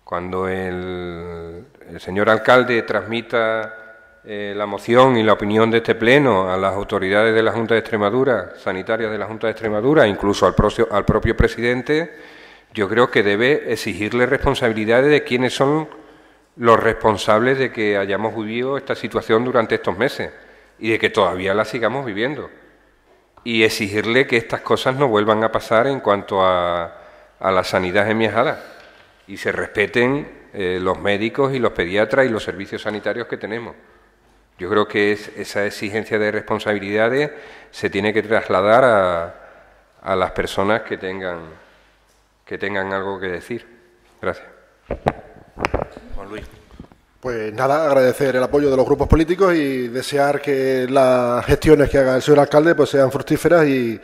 cuando el señor alcalde transmita la moción y la opinión de este pleno a las autoridades de la Junta de Extremadura, sanitarias de la Junta de Extremadura, incluso al propio presidente, yo creo que debe exigirle responsabilidades de quiénes son los responsables de que hayamos vivido esta situación durante estos meses y de que todavía la sigamos viviendo. Y exigirle que estas cosas no vuelvan a pasar en cuanto a la sanidad en Miajada, y se respeten los médicos y los pediatras y los servicios sanitarios que tenemos. Yo creo que esa exigencia de responsabilidades se tiene que trasladar a las personas que tengan algo que decir. Gracias. Juan Luis. Pues nada, agradecer el apoyo de los grupos políticos y desear que las gestiones que haga el señor alcalde pues sean fructíferas y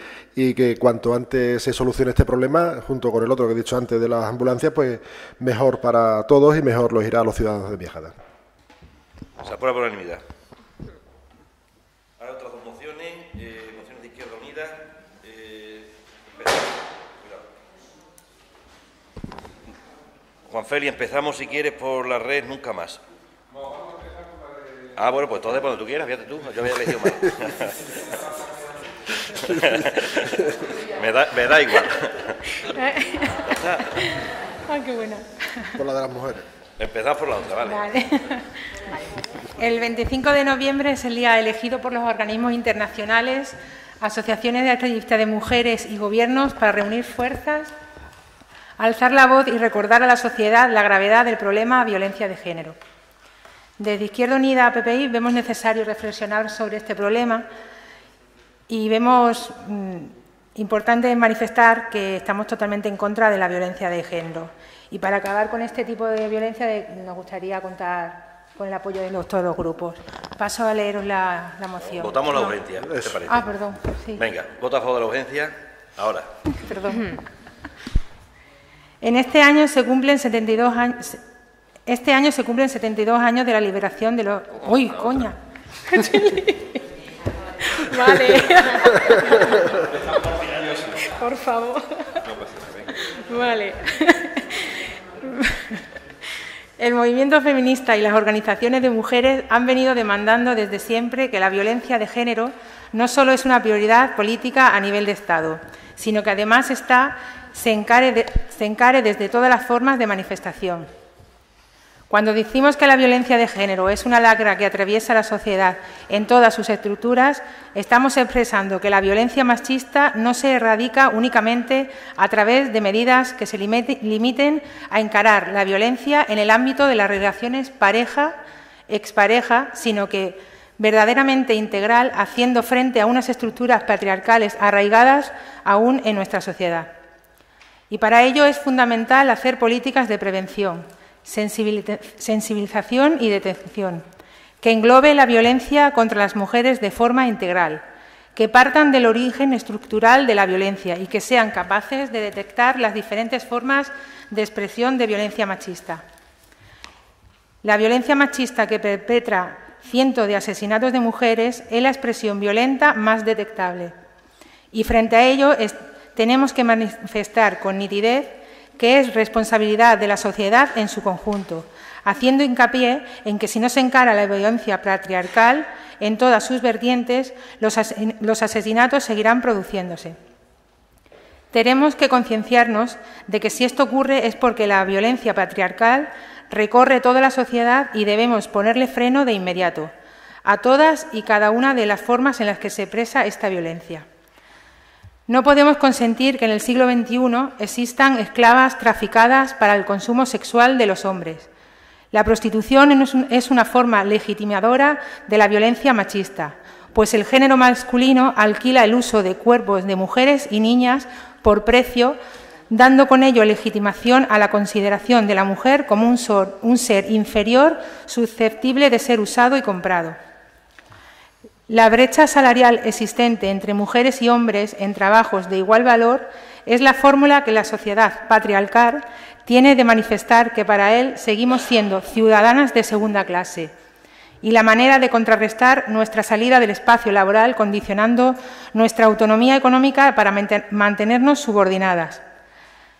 que cuanto antes se solucione este problema, junto con el otro que he dicho antes de las ambulancias, pues mejor para todos y mejor los irá a los ciudadanos de Miajada. Se aprueba por unanimidad. Ahora otras dos mociones, mociones de Izquierda Unida. Juan Feli, empezamos si quieres por la red Nunca Más. Ah, bueno, pues entonces cuando tú quieras, fíjate tú, yo había elegido mal. me da igual. Ah, qué buena. Por la de las mujeres. Empezamos por la otra, ¿vale? Vale. El 25 de noviembre es el día elegido por los organismos internacionales, asociaciones de activistas de mujeres y gobiernos para reunir fuerzas, alzar la voz y recordar a la sociedad la gravedad del problema violencia de género. Desde Izquierda Unida a PPI vemos necesario reflexionar sobre este problema y vemos importante manifestar que estamos totalmente en contra de la violencia de género. Y para acabar con este tipo de violencia nos gustaría contar con el apoyo de todos los grupos. Paso a leeros la moción. Votamos la urgencia, ¿te parece? Ah, perdón. Sí. Venga, vota a favor de la urgencia. Ahora. Perdón. Este año se cumplen 72 años. Este año se cumplen 72 años de la liberación de los... ¡Uy, coña! Vale. Por favor. Vale. El movimiento feminista y las organizaciones de mujeres han venido demandando desde siempre que la violencia de género no solo es una prioridad política a nivel de Estado, sino que además se encare desde todas las formas de manifestación. Cuando decimos que la violencia de género es una lacra que atraviesa la sociedad en todas sus estructuras, estamos expresando que la violencia machista no se erradica únicamente a través de medidas que se limiten a encarar la violencia en el ámbito de las relaciones pareja-expareja, sino que verdaderamente integral, haciendo frente a unas estructuras patriarcales arraigadas aún en nuestra sociedad. Y para ello es fundamental hacer políticas de prevención, sensibilización y detención, que englobe la violencia contra las mujeres de forma integral, que partan del origen estructural de la violencia y que sean capaces de detectar las diferentes formas de expresión de violencia machista. La violencia machista que perpetra cientos de asesinatos de mujeres es la expresión violenta más detectable. Y frente a ello tenemos que manifestar con nitidez que es responsabilidad de la sociedad en su conjunto, haciendo hincapié en que si no se encara la violencia patriarcal en todas sus vertientes, los asesinatos seguirán produciéndose. Tenemos que concienciarnos de que si esto ocurre es porque la violencia patriarcal recorre toda la sociedad y debemos ponerle freno de inmediato a todas y cada una de las formas en las que se expresa esta violencia. No podemos consentir que en el siglo XXI existan esclavas traficadas para el consumo sexual de los hombres. La prostitución es una forma legitimadora de la violencia machista, pues el género masculino alquila el uso de cuerpos de mujeres y niñas por precio, dando con ello legitimación a la consideración de la mujer como un ser inferior susceptible de ser usado y comprado. La brecha salarial existente entre mujeres y hombres en trabajos de igual valor es la fórmula que la sociedad patriarcal tiene de manifestar que para él seguimos siendo ciudadanas de segunda clase, y la manera de contrarrestar nuestra salida del espacio laboral condicionando nuestra autonomía económica para mantenernos subordinadas.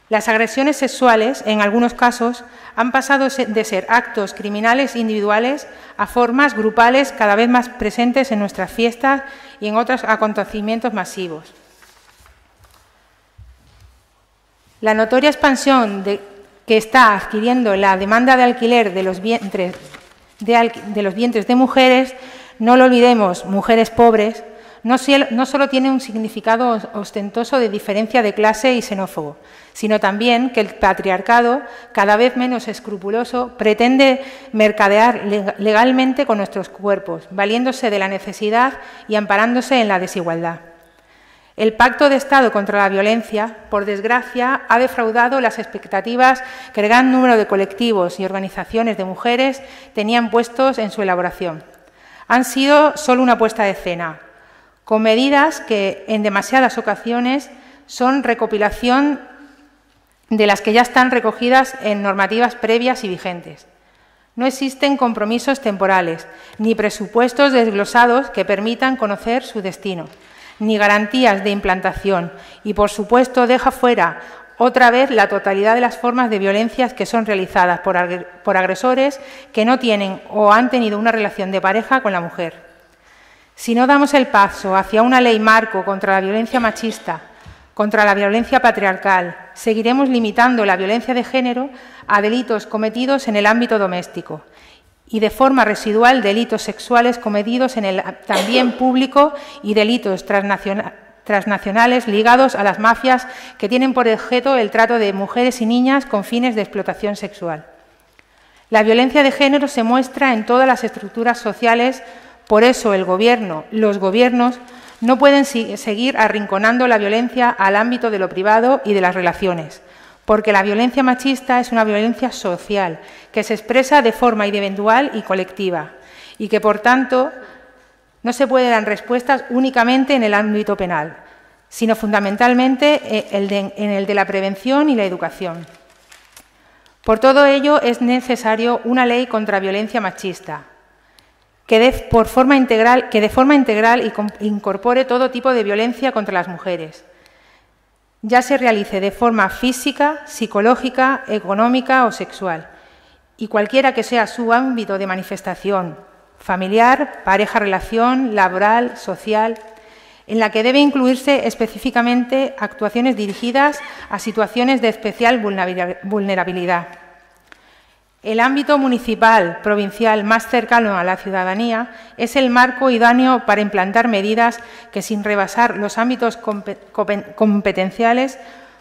Las agresiones sexuales, en algunos casos, han pasado de ser actos criminales individuales a formas grupales cada vez más presentes en nuestras fiestas y en otros acontecimientos masivos. La notoria expansión que está adquiriendo la demanda de alquiler de los vientres de mujeres, no lo olvidemos, mujeres pobres, no solo tiene un significado ostentoso de diferencia de clase y xenófobo, sino también que el patriarcado, cada vez menos escrupuloso, pretende mercadear legalmente con nuestros cuerpos, valiéndose de la necesidad y amparándose en la desigualdad. El Pacto de Estado contra la Violencia, por desgracia, ha defraudado las expectativas que el gran número de colectivos y organizaciones de mujeres tenían puestos en su elaboración. Han sido solo una puesta de escena, con medidas que en demasiadas ocasiones son recopilación de las que ya están recogidas en normativas previas y vigentes. No existen compromisos temporales, ni presupuestos desglosados que permitan conocer su destino, ni garantías de implantación, y por supuesto deja fuera otra vez la totalidad de las formas de violencias que son realizadas por agresores que no tienen o han tenido una relación de pareja con la mujer. Si no damos el paso hacia una ley marco contra la violencia machista, contra la violencia patriarcal, seguiremos limitando la violencia de género a delitos cometidos en el ámbito doméstico y de forma residual delitos sexuales cometidos en el también público y delitos transnacionales ligados a las mafias que tienen por objeto el trato de mujeres y niñas con fines de explotación sexual. La violencia de género se muestra en todas las estructuras sociales, por eso los gobiernos no pueden seguir arrinconando la violencia al ámbito de lo privado y de las relaciones, porque la violencia machista es una violencia social que se expresa de forma individual y colectiva y que, por tanto, no se puede dar respuestas únicamente en el ámbito penal, sino fundamentalmente en el de la prevención y la educación. Por todo ello, es necesario una ley contra violencia machista, que de forma integral incorpore todo tipo de violencia contra las mujeres, ya se realice de forma física, psicológica, económica o sexual, y cualquiera que sea su ámbito de manifestación, familiar, pareja, relación, laboral, social, en la que debe incluirse específicamente actuaciones dirigidas a situaciones de especial vulnerabilidad. El ámbito municipal, provincial más cercano a la ciudadanía es el marco idóneo para implantar medidas que, sin rebasar los ámbitos competenciales,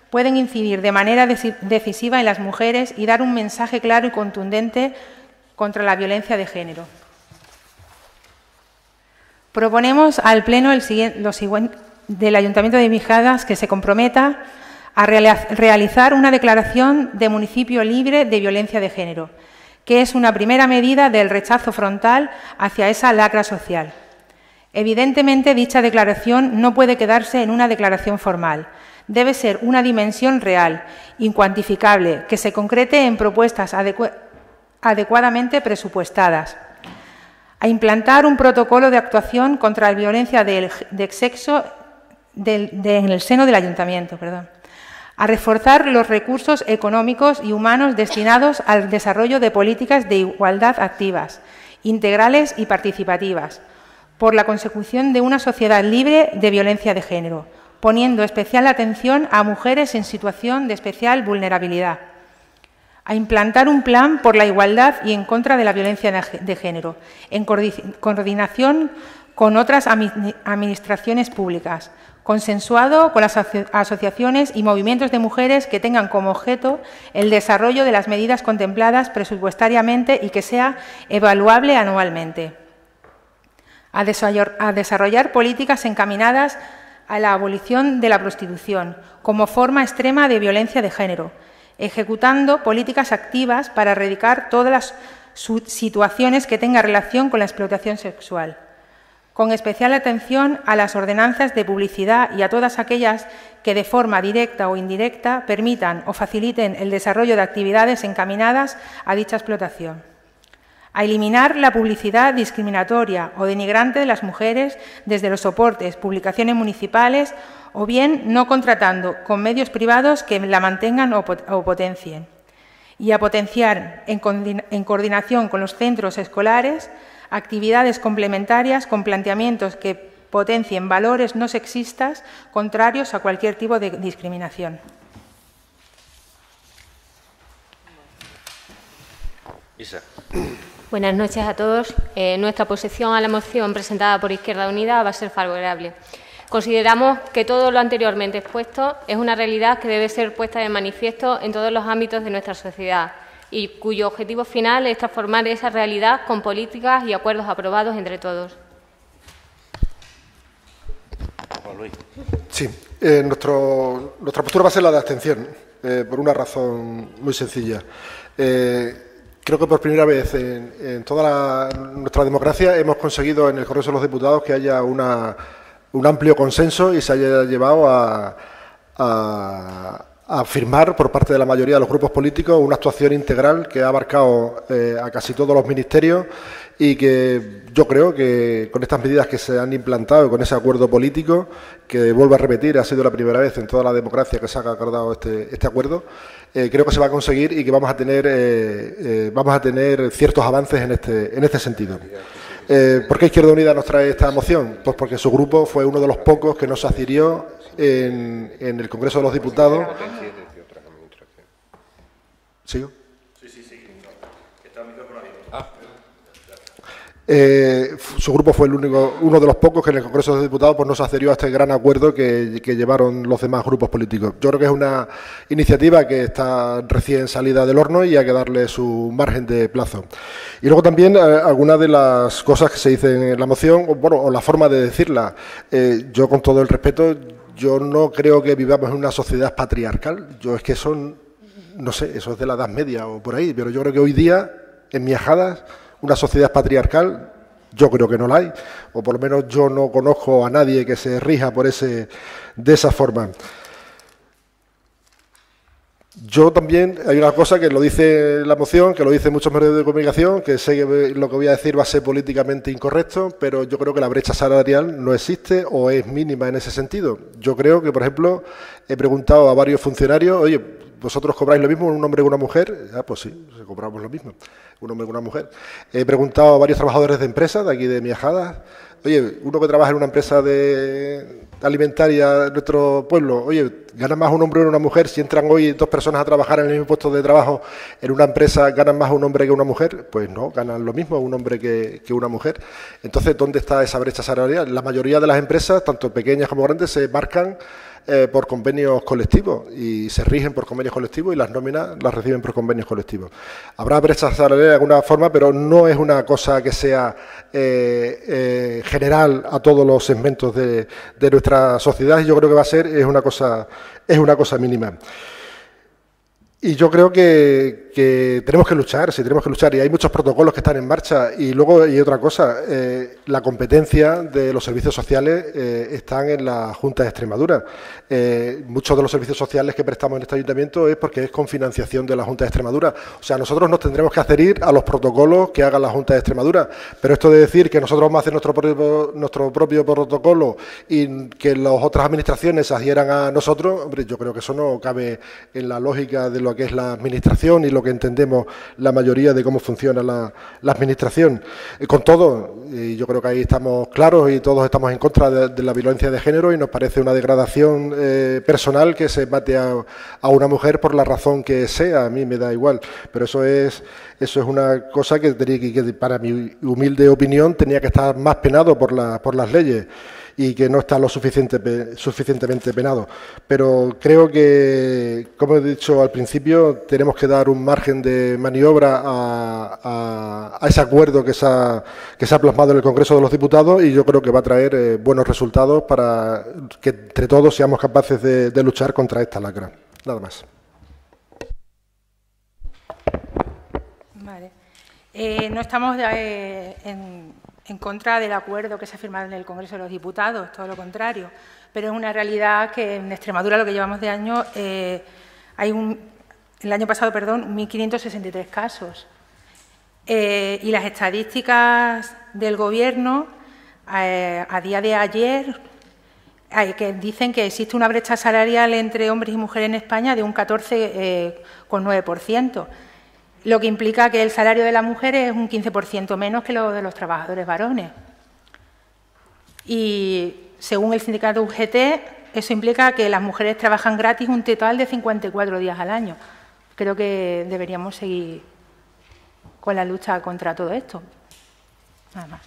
pueden incidir de manera decisiva en las mujeres y dar un mensaje claro y contundente contra la violencia de género. Proponemos al Pleno del Ayuntamiento de Mijadas que se comprometa a realizar una declaración de municipio libre de violencia de género, que es una primera medida del rechazo frontal hacia esa lacra social. Evidentemente, dicha declaración no puede quedarse en una declaración formal. Debe ser una dimensión real, incuantificable, que se concrete en propuestas adecuadamente presupuestadas. A implantar un protocolo de actuación contra la violencia de sexo en el seno del Ayuntamiento. A reforzar los recursos económicos y humanos destinados al desarrollo de políticas de igualdad activas, integrales y participativas, por la consecución de una sociedad libre de violencia de género, poniendo especial atención a mujeres en situación de especial vulnerabilidad. A implantar un plan por la igualdad y en contra de la violencia de género, en coordinación con otras administraciones públicas, consensuado con las asociaciones y movimientos de mujeres que tengan como objeto el desarrollo de las medidas contempladas presupuestariamente y que sea evaluable anualmente. a desarrollar políticas encaminadas a la abolición de la prostitución como forma extrema de violencia de género, ejecutando políticas activas para erradicar todas las situaciones que tengan relación con la explotación sexual, con especial atención a las ordenanzas de publicidad y a todas aquellas que de forma directa o indirecta permitan o faciliten el desarrollo de actividades encaminadas a dicha explotación. A eliminar la publicidad discriminatoria o denigrante de las mujeres desde los soportes, publicaciones municipales o bien no contratando con medios privados que la mantengan o potencien. Y a potenciar, en coordinación con los centros escolares, actividades complementarias con planteamientos que potencien valores no sexistas contrarios a cualquier tipo de discriminación. Isa. Buenas noches a todos. Nuestra posición a la moción presentada por Izquierda Unida va a ser favorable. Consideramos que todo lo anteriormente expuesto es una realidad que debe ser puesta de manifiesto en todos los ámbitos de nuestra sociedad y cuyo objetivo final es transformar esa realidad con políticas y acuerdos aprobados entre todos. Juan Luis. Sí, nuestra postura va a ser la de abstención, por una razón muy sencilla. Creo que por primera vez en toda nuestra democracia hemos conseguido en el Congreso de los Diputados que haya un amplio consenso y se haya llevado a firmar por parte de la mayoría de los grupos políticos una actuación integral que ha abarcado a casi todos los ministerios y que yo creo que con estas medidas que se han implantado y con ese acuerdo político, que vuelvo a repetir, ha sido la primera vez en toda la democracia que se ha acordado este acuerdo, creo que se va a conseguir y que vamos a tener ciertos avances en este sentido. ¿Por qué Izquierda Unida nos trae esta moción? Pues porque su grupo fue uno de los pocos que no se adhirió en el Congreso de los Diputados. ¿Sigo? Su grupo fue uno de los pocos que en el Congreso de los Diputados pues, no se adhirió a este gran acuerdo que llevaron los demás grupos políticos. Yo creo que es una iniciativa que está recién salida del horno y hay que darle su margen de plazo. Y luego también algunas de las cosas que se dicen en la moción, o la forma de decirla. Yo, con todo el respeto, yo no creo que vivamos en una sociedad patriarcal. Yo es que no sé, eso es de la Edad Media o por ahí, pero yo creo que hoy día, en Miajadas, una sociedad patriarcal, yo creo que no la hay, o por lo menos yo no conozco a nadie que se rija de esa forma. Yo también, hay una cosa que lo dice la moción, que lo dicen muchos medios de comunicación, que sé que lo que voy a decir va a ser políticamente incorrecto, pero yo creo que la brecha salarial no existe o es mínima en ese sentido. Yo creo que, por ejemplo, he preguntado a varios funcionarios, oye, ¿vosotros cobráis lo mismo un hombre que una mujer? Pues sí, cobramos lo mismo, un hombre que una mujer. He preguntado a varios trabajadores de empresas de aquí de Miajadas, oye, uno que trabaja en una empresa alimentaria de nuestro pueblo, oye, ¿gana más un hombre que una mujer? Si entran hoy dos personas a trabajar en el mismo puesto de trabajo en una empresa, ¿ganan más un hombre que una mujer? Pues no, ganan lo mismo un hombre que una mujer. Entonces, ¿dónde está esa brecha salarial? La mayoría de las empresas, tanto pequeñas como grandes, se marcan por convenios colectivos y se rigen por convenios colectivos y las nóminas las reciben por convenios colectivos. Habrá brecha salarial de alguna forma, pero no es una cosa que sea general a todos los segmentos de nuestra sociedad y yo creo que va a ser es una cosa mínima. Y yo creo que tenemos que luchar, sí, tenemos que luchar, y hay muchos protocolos que están en marcha. Y luego hay otra cosa, la competencia de los servicios sociales están en la Junta de Extremadura. Muchos de los servicios sociales que prestamos en este ayuntamiento es porque es con financiación de la Junta de Extremadura. O sea, nosotros nos tendremos que adherir a los protocolos que haga la Junta de Extremadura. Pero esto de decir que nosotros vamos a hacer nuestro propio protocolo y que las otras administraciones se adhieran a nosotros, hombre, yo creo que eso no cabe en la lógica de lo que es la administración y lo que entendemos la mayoría de cómo funciona la administración. Con todo, yo creo que ahí estamos claros y todos estamos en contra de la violencia de género y nos parece una degradación personal que se mate a una mujer por la razón que sea. A mí me da igual, pero eso es una cosa que para mi humilde opinión tenía que estar más penado por las leyes. y que no está lo suficientemente penado. Pero creo que, como he dicho al principio, tenemos que dar un margen de maniobra a ese acuerdo que se ha plasmado en el Congreso de los Diputados, y yo creo que va a traer buenos resultados para que entre todos seamos capaces de luchar contra esta lacra. Nada más. Vale. No estamos en contra del acuerdo que se ha firmado en el Congreso de los Diputados, todo lo contrario, pero es una realidad que en Extremadura, lo que llevamos de año, hay el año pasado, 1.563 casos. Y las estadísticas del Gobierno, a día de ayer, que dicen que existe una brecha salarial entre hombres y mujeres en España de un 14,9%. Lo que implica que el salario de las mujeres es un 15% menos que lo de los trabajadores varones. Y según el sindicato UGT, eso implica que las mujeres trabajan gratis un total de 54 días al año. Creo que deberíamos seguir con la lucha contra todo esto. Nada más.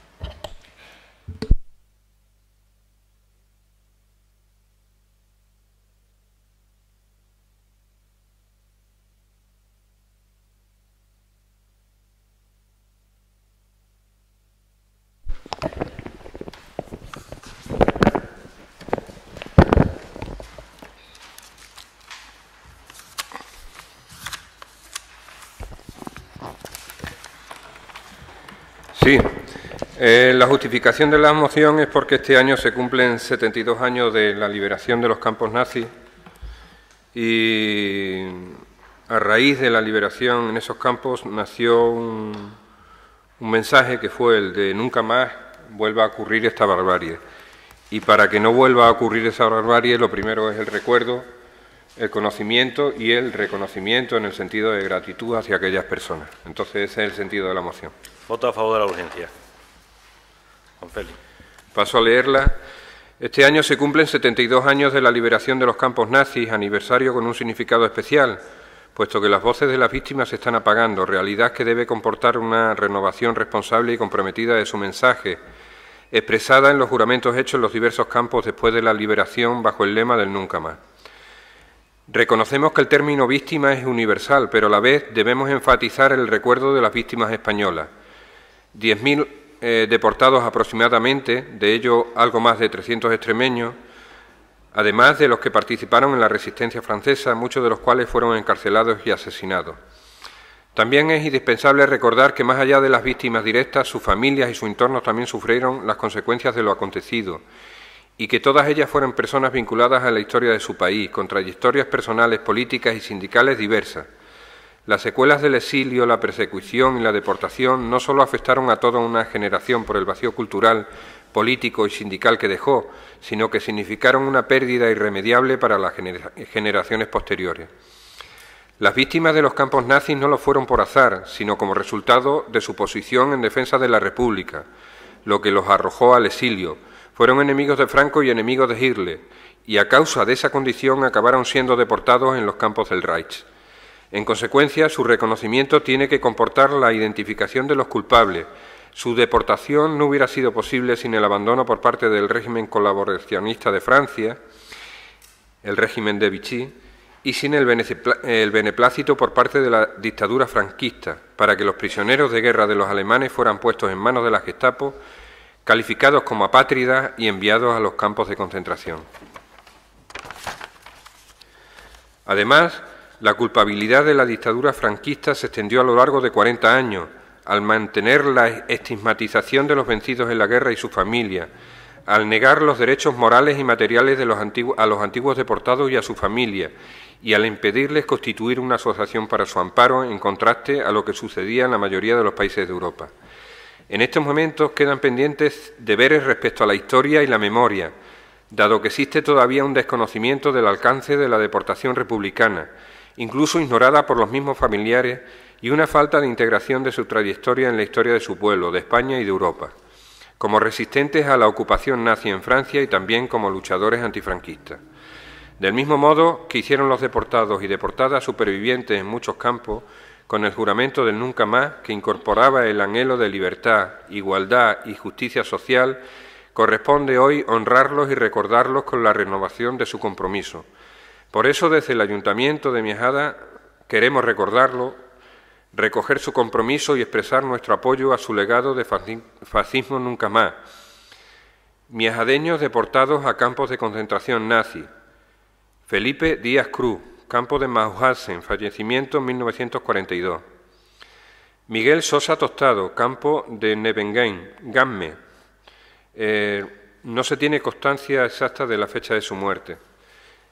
Sí, la justificación de la moción es porque este año se cumplen 72 años de la liberación de los campos nazis y a raíz de la liberación en esos campos nació un mensaje que fue el de nunca más vuelva a ocurrir esta barbarie. Y para que no vuelva a ocurrir esa barbarie, lo primero es el recuerdo, el conocimiento y el reconocimiento en el sentido de gratitud hacia aquellas personas. Entonces ese es el sentido de la moción. Voto a favor de la urgencia. Juan Félix. Paso a leerla. Este año se cumplen 72 años de la liberación de los campos nazis, aniversario con un significado especial, puesto que las voces de las víctimas se están apagando, realidad que debe comportar una renovación responsable y comprometida de su mensaje, expresada en los juramentos hechos en los diversos campos después de la liberación bajo el lema del nunca más. Reconocemos que el término víctima es universal, pero a la vez debemos enfatizar el recuerdo de las víctimas españolas. 10.000 deportados aproximadamente, de ellos algo más de 300 extremeños, además de los que participaron en la resistencia francesa, muchos de los cuales fueron encarcelados y asesinados. También es indispensable recordar que más allá de las víctimas directas, sus familias y su entorno también sufrieron las consecuencias de lo acontecido, y que todas ellas fueron personas vinculadas a la historia de su país, con trayectorias personales, políticas y sindicales diversas. Las secuelas del exilio, la persecución y la deportación no solo afectaron a toda una generación por el vacío cultural, político y sindical que dejó, sino que significaron una pérdida irremediable para las generaciones posteriores. Las víctimas de los campos nazis no lo fueron por azar, sino como resultado de su posición en defensa de la República, lo que los arrojó al exilio. Fueron enemigos de Franco y enemigos de Hitler, y a causa de esa condición acabaron siendo deportados en los campos del Reich. En consecuencia, su reconocimiento tiene que comportar la identificación de los culpables. Su deportación no hubiera sido posible sin el abandono por parte del régimen colaboracionista de Francia, el régimen de Vichy, y sin el beneplácito por parte de la dictadura franquista, para que los prisioneros de guerra de los alemanes fueran puestos en manos de la Gestapo, calificados como apátridas y enviados a los campos de concentración. Además, la culpabilidad de la dictadura franquista se extendió a lo largo de 40 años, al mantener la estigmatización de los vencidos en la guerra y su familia, al negar los derechos morales y materiales a los antiguos deportados y a su familia, y al impedirles constituir una asociación para su amparo, en contraste a lo que sucedía en la mayoría de los países de Europa. En estos momentos quedan pendientes deberes respecto a la historia y la memoria, dado que existe todavía un desconocimiento del alcance de la deportación republicana, incluso ignorada por los mismos familiares, y una falta de integración de su trayectoria en la historia de su pueblo, de España y de Europa, como resistentes a la ocupación nazi en Francia y también como luchadores antifranquistas. Del mismo modo que hicieron los deportados y deportadas supervivientes en muchos campos, con el juramento del nunca más, que incorporaba el anhelo de libertad, igualdad y justicia social, Corresponde hoy honrarlos y recordarlos con la renovación de su compromiso. Por eso, desde el Ayuntamiento de Miajada queremos recordarlo, recoger su compromiso y expresar nuestro apoyo a su legado de fascismo nunca más. Miajadeños deportados a campos de concentración nazi. Felipe Díaz Cruz, campo de Mauthausen, fallecimiento en 1942. Miguel Sosa Tostado, campo de Nebengein, Gamme. No se tiene constancia exacta de la fecha de su muerte.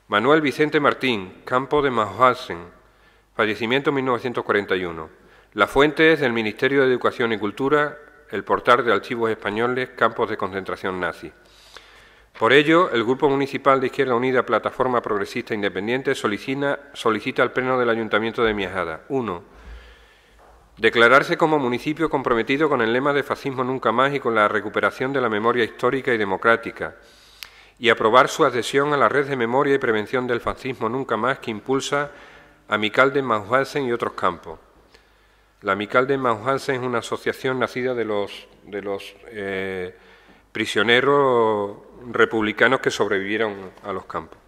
Manuel Vicente Martín, campo de Mauthausen, fallecimiento en 1941. La fuente es del Ministerio de Educación y Cultura, el portal de archivos españoles, campos de concentración nazi. Por ello, el Grupo Municipal de Izquierda Unida, Plataforma Progresista Independiente, solicita al Pleno del Ayuntamiento de Miajada: 1. Declararse como municipio comprometido con el lema de fascismo nunca más y con la recuperación de la memoria histórica y democrática, y aprobar su adhesión a la red de memoria y prevención del fascismo nunca más que impulsa Amical de Mauthausen y otros campos. La Amical de Mauthausen es una asociación nacida de los prisioneros republicanos que sobrevivieron a los campos.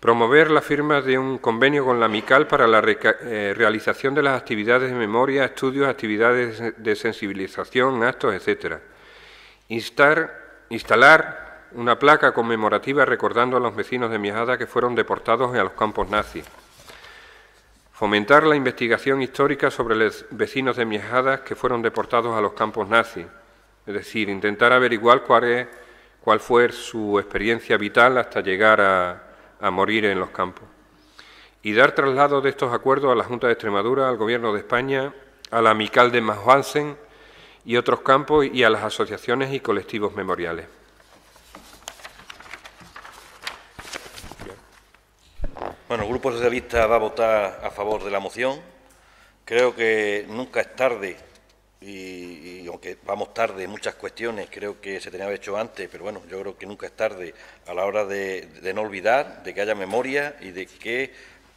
Promover la firma de un convenio con la Amical para la realización de las actividades de memoria, estudios, actividades de sensibilización, actos, etc. Instalar una placa conmemorativa recordando a los vecinos de Miajada que fueron deportados a los campos nazis. Fomentar la investigación histórica sobre los vecinos de Miajada que fueron deportados a los campos nazis, es decir, intentar averiguar cuál fue su experiencia vital hasta llegar a morir en los campos. Y dar traslado de estos acuerdos a la Junta de Extremadura, al Gobierno de España, a la Amical de Mauthausen y otros campos y a las asociaciones y colectivos memoriales. Bueno, el Grupo Socialista va a votar a favor de la moción. Creo que nunca es tarde, y aunque vamos tarde en muchas cuestiones, creo que se tenía que haber hecho antes, pero bueno, yo creo que nunca es tarde a la hora de no olvidar, de que haya memoria y de que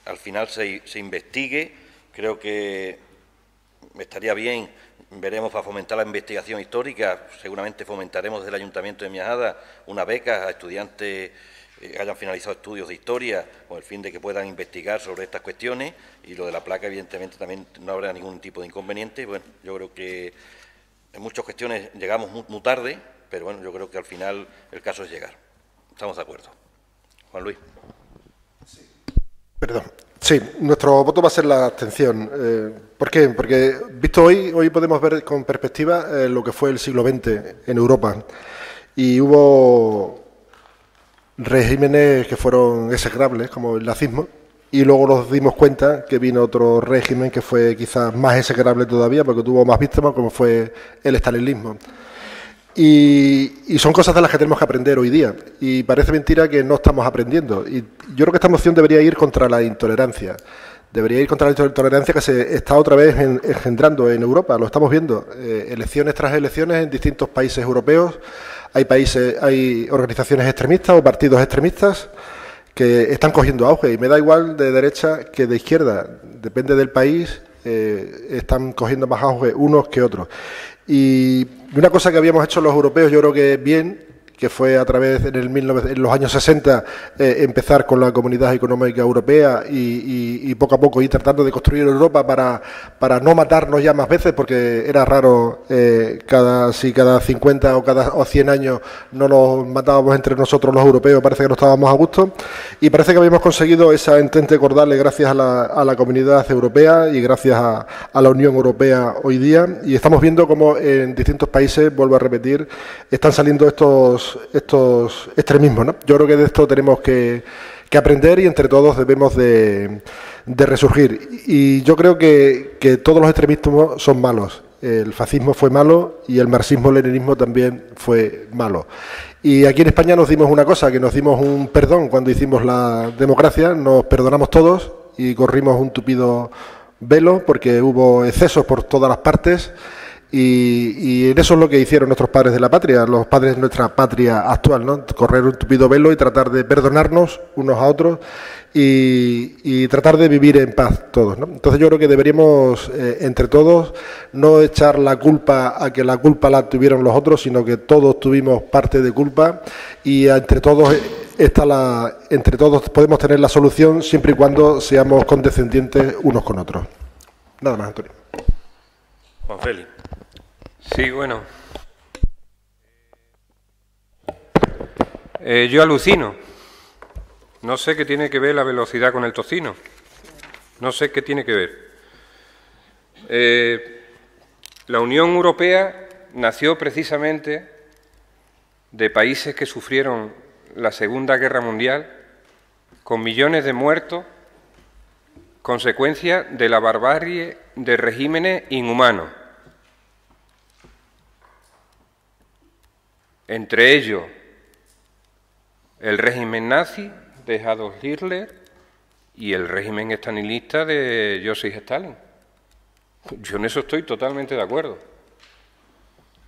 al final se investigue. Creo que estaría bien, veremos, para fomentar la investigación histórica, seguramente fomentaremos desde el Ayuntamiento de Miajada una beca a estudiantes que hayan finalizado estudios de historia con el fin de que puedan investigar sobre estas cuestiones, y lo de la placa evidentemente también no habrá ningún tipo de inconveniente. Bueno, yo creo que en muchas cuestiones llegamos muy tarde, pero bueno, yo creo que al final el caso es llegar. Estamos de acuerdo. Juan Luis. Perdón. Sí, nuestro voto va a ser la abstención. ¿Por qué? Porque visto hoy podemos ver con perspectiva lo que fue el siglo XX en Europa, y hubo regímenes que fueron execrables, como el nazismo, y luego nos dimos cuenta que vino otro régimen que fue quizás más execrable todavía, porque tuvo más víctimas, como fue el estalinismo. Y son cosas de las que tenemos que aprender hoy día, y parece mentira que no estamos aprendiendo. Y yo creo que esta moción debería ir contra la intolerancia. Debería ir contra la intolerancia que se está otra vez engendrando en Europa. Lo estamos viendo, elecciones tras elecciones en distintos países europeos. Hay organizaciones extremistas o partidos extremistas que están cogiendo auge, y me da igual de derecha que de izquierda, depende del país, están cogiendo más auge unos que otros. Y una cosa que habíamos hecho los europeos, yo creo que bien, que fue a través en los años 60 empezar con la Comunidad Económica Europea y poco a poco ir tratando de construir Europa para no matarnos ya más veces, porque era raro cada 50 o 100 años no nos matábamos entre nosotros los europeos, parece que no estábamos a gusto, y parece que habíamos conseguido esa entente cordales gracias a la Comunidad Europea y gracias a la Unión Europea hoy día, y estamos viendo cómo en distintos países, vuelvo a repetir, están saliendo estos extremismos, ¿no? Yo creo que de esto tenemos que aprender, y entre todos debemos de resurgir. Y yo creo que todos los extremismos son malos. El fascismo fue malo y el marxismo-leninismo también fue malo. Y aquí en España nos dimos una cosa, que nos dimos un perdón cuando hicimos la democracia, nos perdonamos todos y corrimos un tupido velo porque hubo excesos por todas las partes. Y en eso es lo que hicieron nuestros padres de la patria, los padres de nuestra patria actual, ¿no? Correr un tupido velo y tratar de perdonarnos unos a otros y tratar de vivir en paz todos, ¿no? Entonces yo creo que deberíamos, entre todos, no echar la culpa a que la culpa la tuvieron los otros, sino que todos tuvimos parte de culpa y entre todos podemos tener la solución siempre y cuando seamos condescendientes unos con otros. Nada más, Antonio. Juan Félix. Sí, bueno. Yo alucino. No sé qué tiene que ver la velocidad con el tocino. No sé qué tiene que ver. La Unión Europea nació precisamente de países que sufrieron la Segunda Guerra Mundial con millones de muertos, consecuencia de la barbarie de regímenes inhumanos. Entre ellos, el régimen nazi de Adolf Hitler y el régimen estalinista de Joseph Stalin. Yo en eso estoy totalmente de acuerdo.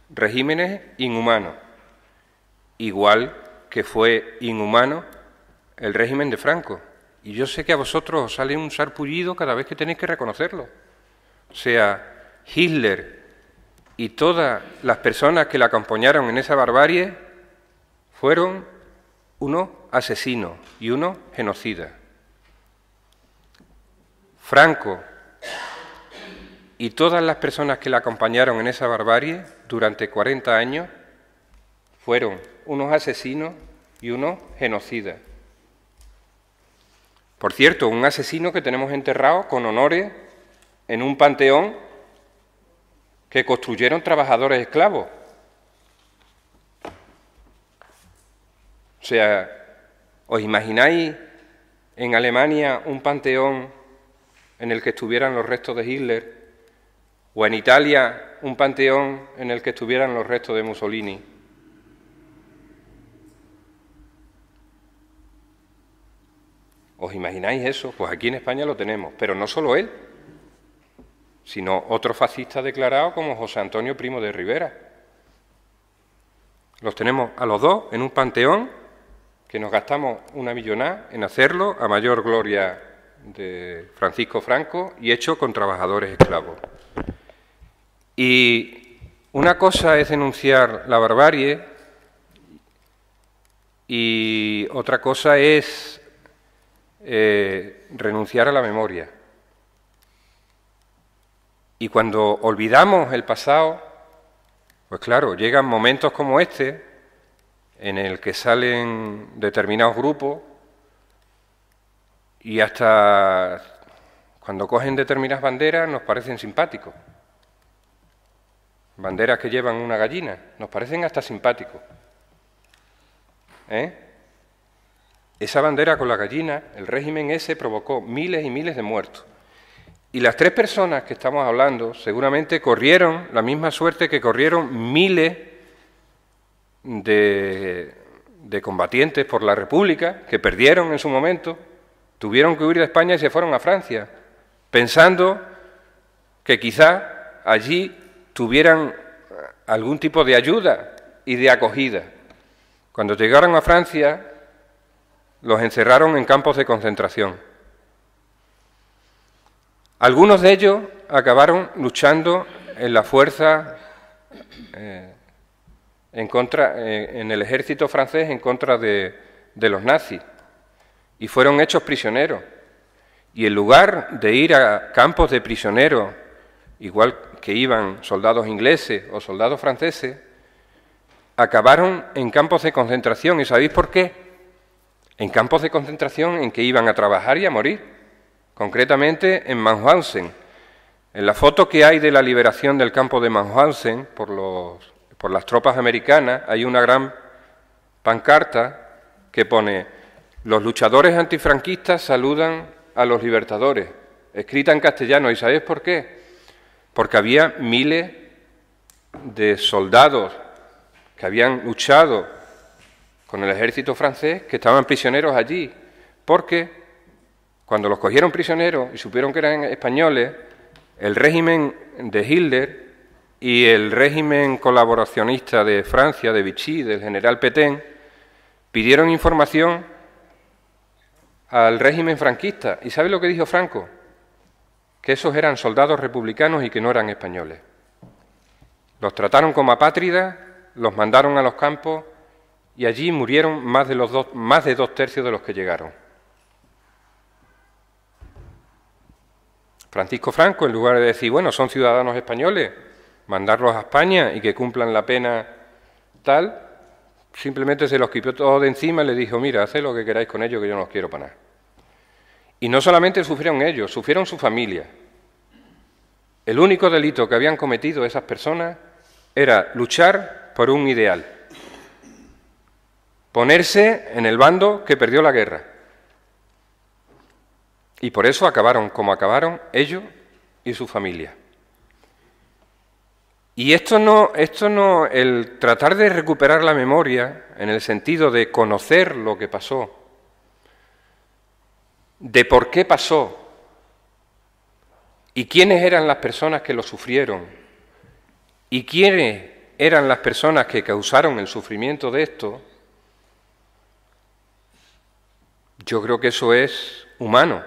Regímenes inhumanos, igual que fue inhumano el régimen de Franco. Y yo sé que a vosotros os sale un sarpullido cada vez que tenéis que reconocerlo. O sea, Hitler y todas las personas que la acompañaron en esa barbarie fueron unos asesinos y unos genocidas. Franco y todas las personas que la acompañaron en esa barbarie durante 40 años fueron unos asesinos y unos genocidas. Por cierto, un asesino que tenemos enterrado con honores en un panteón que construyeron trabajadores esclavos. O sea, ¿os imagináis en Alemania un panteón en el que estuvieran los restos de Hitler? ¿O en Italia un panteón en el que estuvieran los restos de Mussolini? ¿Os imagináis eso? Pues aquí en España lo tenemos, pero no solo él, sino otro fascista declarado como José Antonio Primo de Rivera. Los tenemos a los dos en un panteón que nos gastamos una millonada en hacerlo a mayor gloria de Francisco Franco y hecho con trabajadores esclavos. Y una cosa es denunciar la barbarie y otra cosa es renunciar a la memoria. Y cuando olvidamos el pasado, pues claro, llegan momentos como este, en el que salen determinados grupos y hasta cuando cogen determinadas banderas nos parecen simpáticos. Banderas que llevan una gallina, nos parecen hasta simpáticos. Esa bandera con la gallina, el régimen ese provocó miles y miles de muertos. Y las tres personas que estamos hablando seguramente corrieron la misma suerte que corrieron miles de combatientes por la República, que perdieron en su momento, tuvieron que huir de España y se fueron a Francia, pensando que quizá allí tuvieran algún tipo de ayuda y de acogida. Cuando llegaron a Francia, los encerraron en campos de concentración. Algunos de ellos acabaron luchando en la fuerza en el ejército francés en contra de los nazis y fueron hechos prisioneros. Y en lugar de ir a campos de prisioneros, igual que iban soldados ingleses o soldados franceses, acabaron en campos de concentración. ¿Y sabéis por qué? En campos de concentración en que iban a trabajar y a morir. Concretamente en Mauthausen. En la foto que hay de la liberación del campo de Mauthausen por las tropas americanas hay una gran pancarta que pone: los luchadores antifranquistas saludan a los libertadores, escrita en castellano. ¿Y sabéis por qué? Porque había miles de soldados que habían luchado con el ejército francés que estaban prisioneros allí, porque cuando los cogieron prisioneros y supieron que eran españoles, el régimen de Hitler y el régimen colaboracionista de Francia, de Vichy, del general Pétain, pidieron información al régimen franquista. ¿Y sabe lo que dijo Franco? Que esos eran soldados republicanos y que no eran españoles. Los trataron como apátridas, los mandaron a los campos y allí murieron más de 2/3 de los que llegaron. Francisco Franco, en lugar de decir, bueno, son ciudadanos españoles, mandarlos a España y que cumplan la pena tal, simplemente se los quitó todo de encima y le dijo, mira, haced lo que queráis con ellos, que yo no los quiero para nada. Y no solamente sufrieron ellos, sufrieron su familia. El único delito que habían cometido esas personas era luchar por un ideal, ponerse en el bando que perdió la guerra. Y por eso acabaron como acabaron ellos y su familia. Y esto no, el tratar de recuperar la memoria, en el sentido de conocer lo que pasó, de por qué pasó, y quiénes eran las personas que lo sufrieron, y quiénes eran las personas que causaron el sufrimiento de esto, yo creo que eso es humano,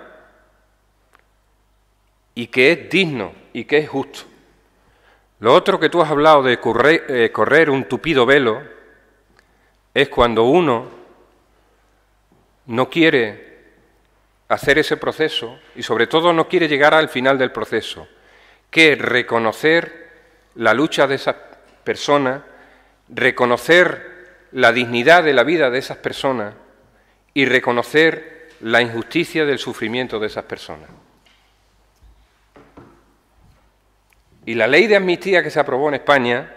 y que es digno, y que es justo. Lo otro que tú has hablado de correr un tupido velo es cuando uno no quiere hacer ese proceso y sobre todo no quiere llegar al final del proceso, que es reconocer la lucha de esas personas, reconocer la dignidad de la vida de esas personas y reconocer la injusticia del sufrimiento de esas personas. Y la ley de amnistía que se aprobó en España,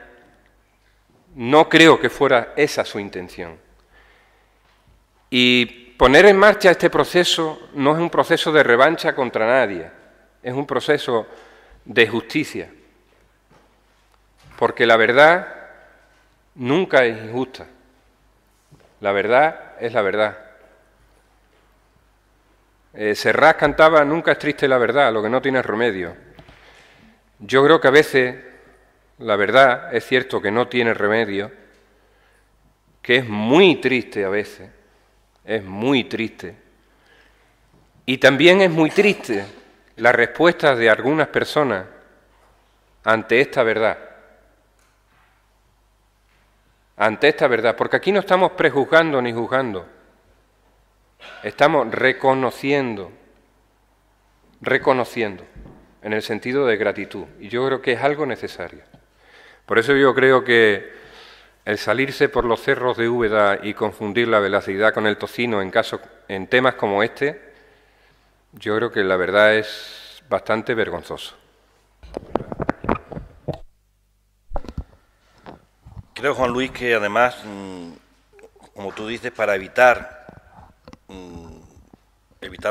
no creo que fuera esa su intención. Y poner en marcha este proceso no es un proceso de revancha contra nadie, es un proceso de justicia. Porque la verdad nunca es injusta. La verdad es la verdad. Serrat cantaba, nunca es triste la verdad, lo que no tiene remedio. Yo creo que a veces la verdad es cierto que no tiene remedio, que es muy triste a veces, es muy triste. Y también es muy triste la respuesta de algunas personas ante esta verdad. Ante esta verdad, porque aquí no estamos prejuzgando ni juzgando, estamos reconociendo, en el sentido de gratitud, y yo creo que es algo necesario. Por eso yo creo que el salirse por los cerros de Úbeda y confundir la veracidad con el tocino en temas como este, yo creo que la verdad es bastante vergonzoso. Creo, Juan Luis, que además, como tú dices, para evitar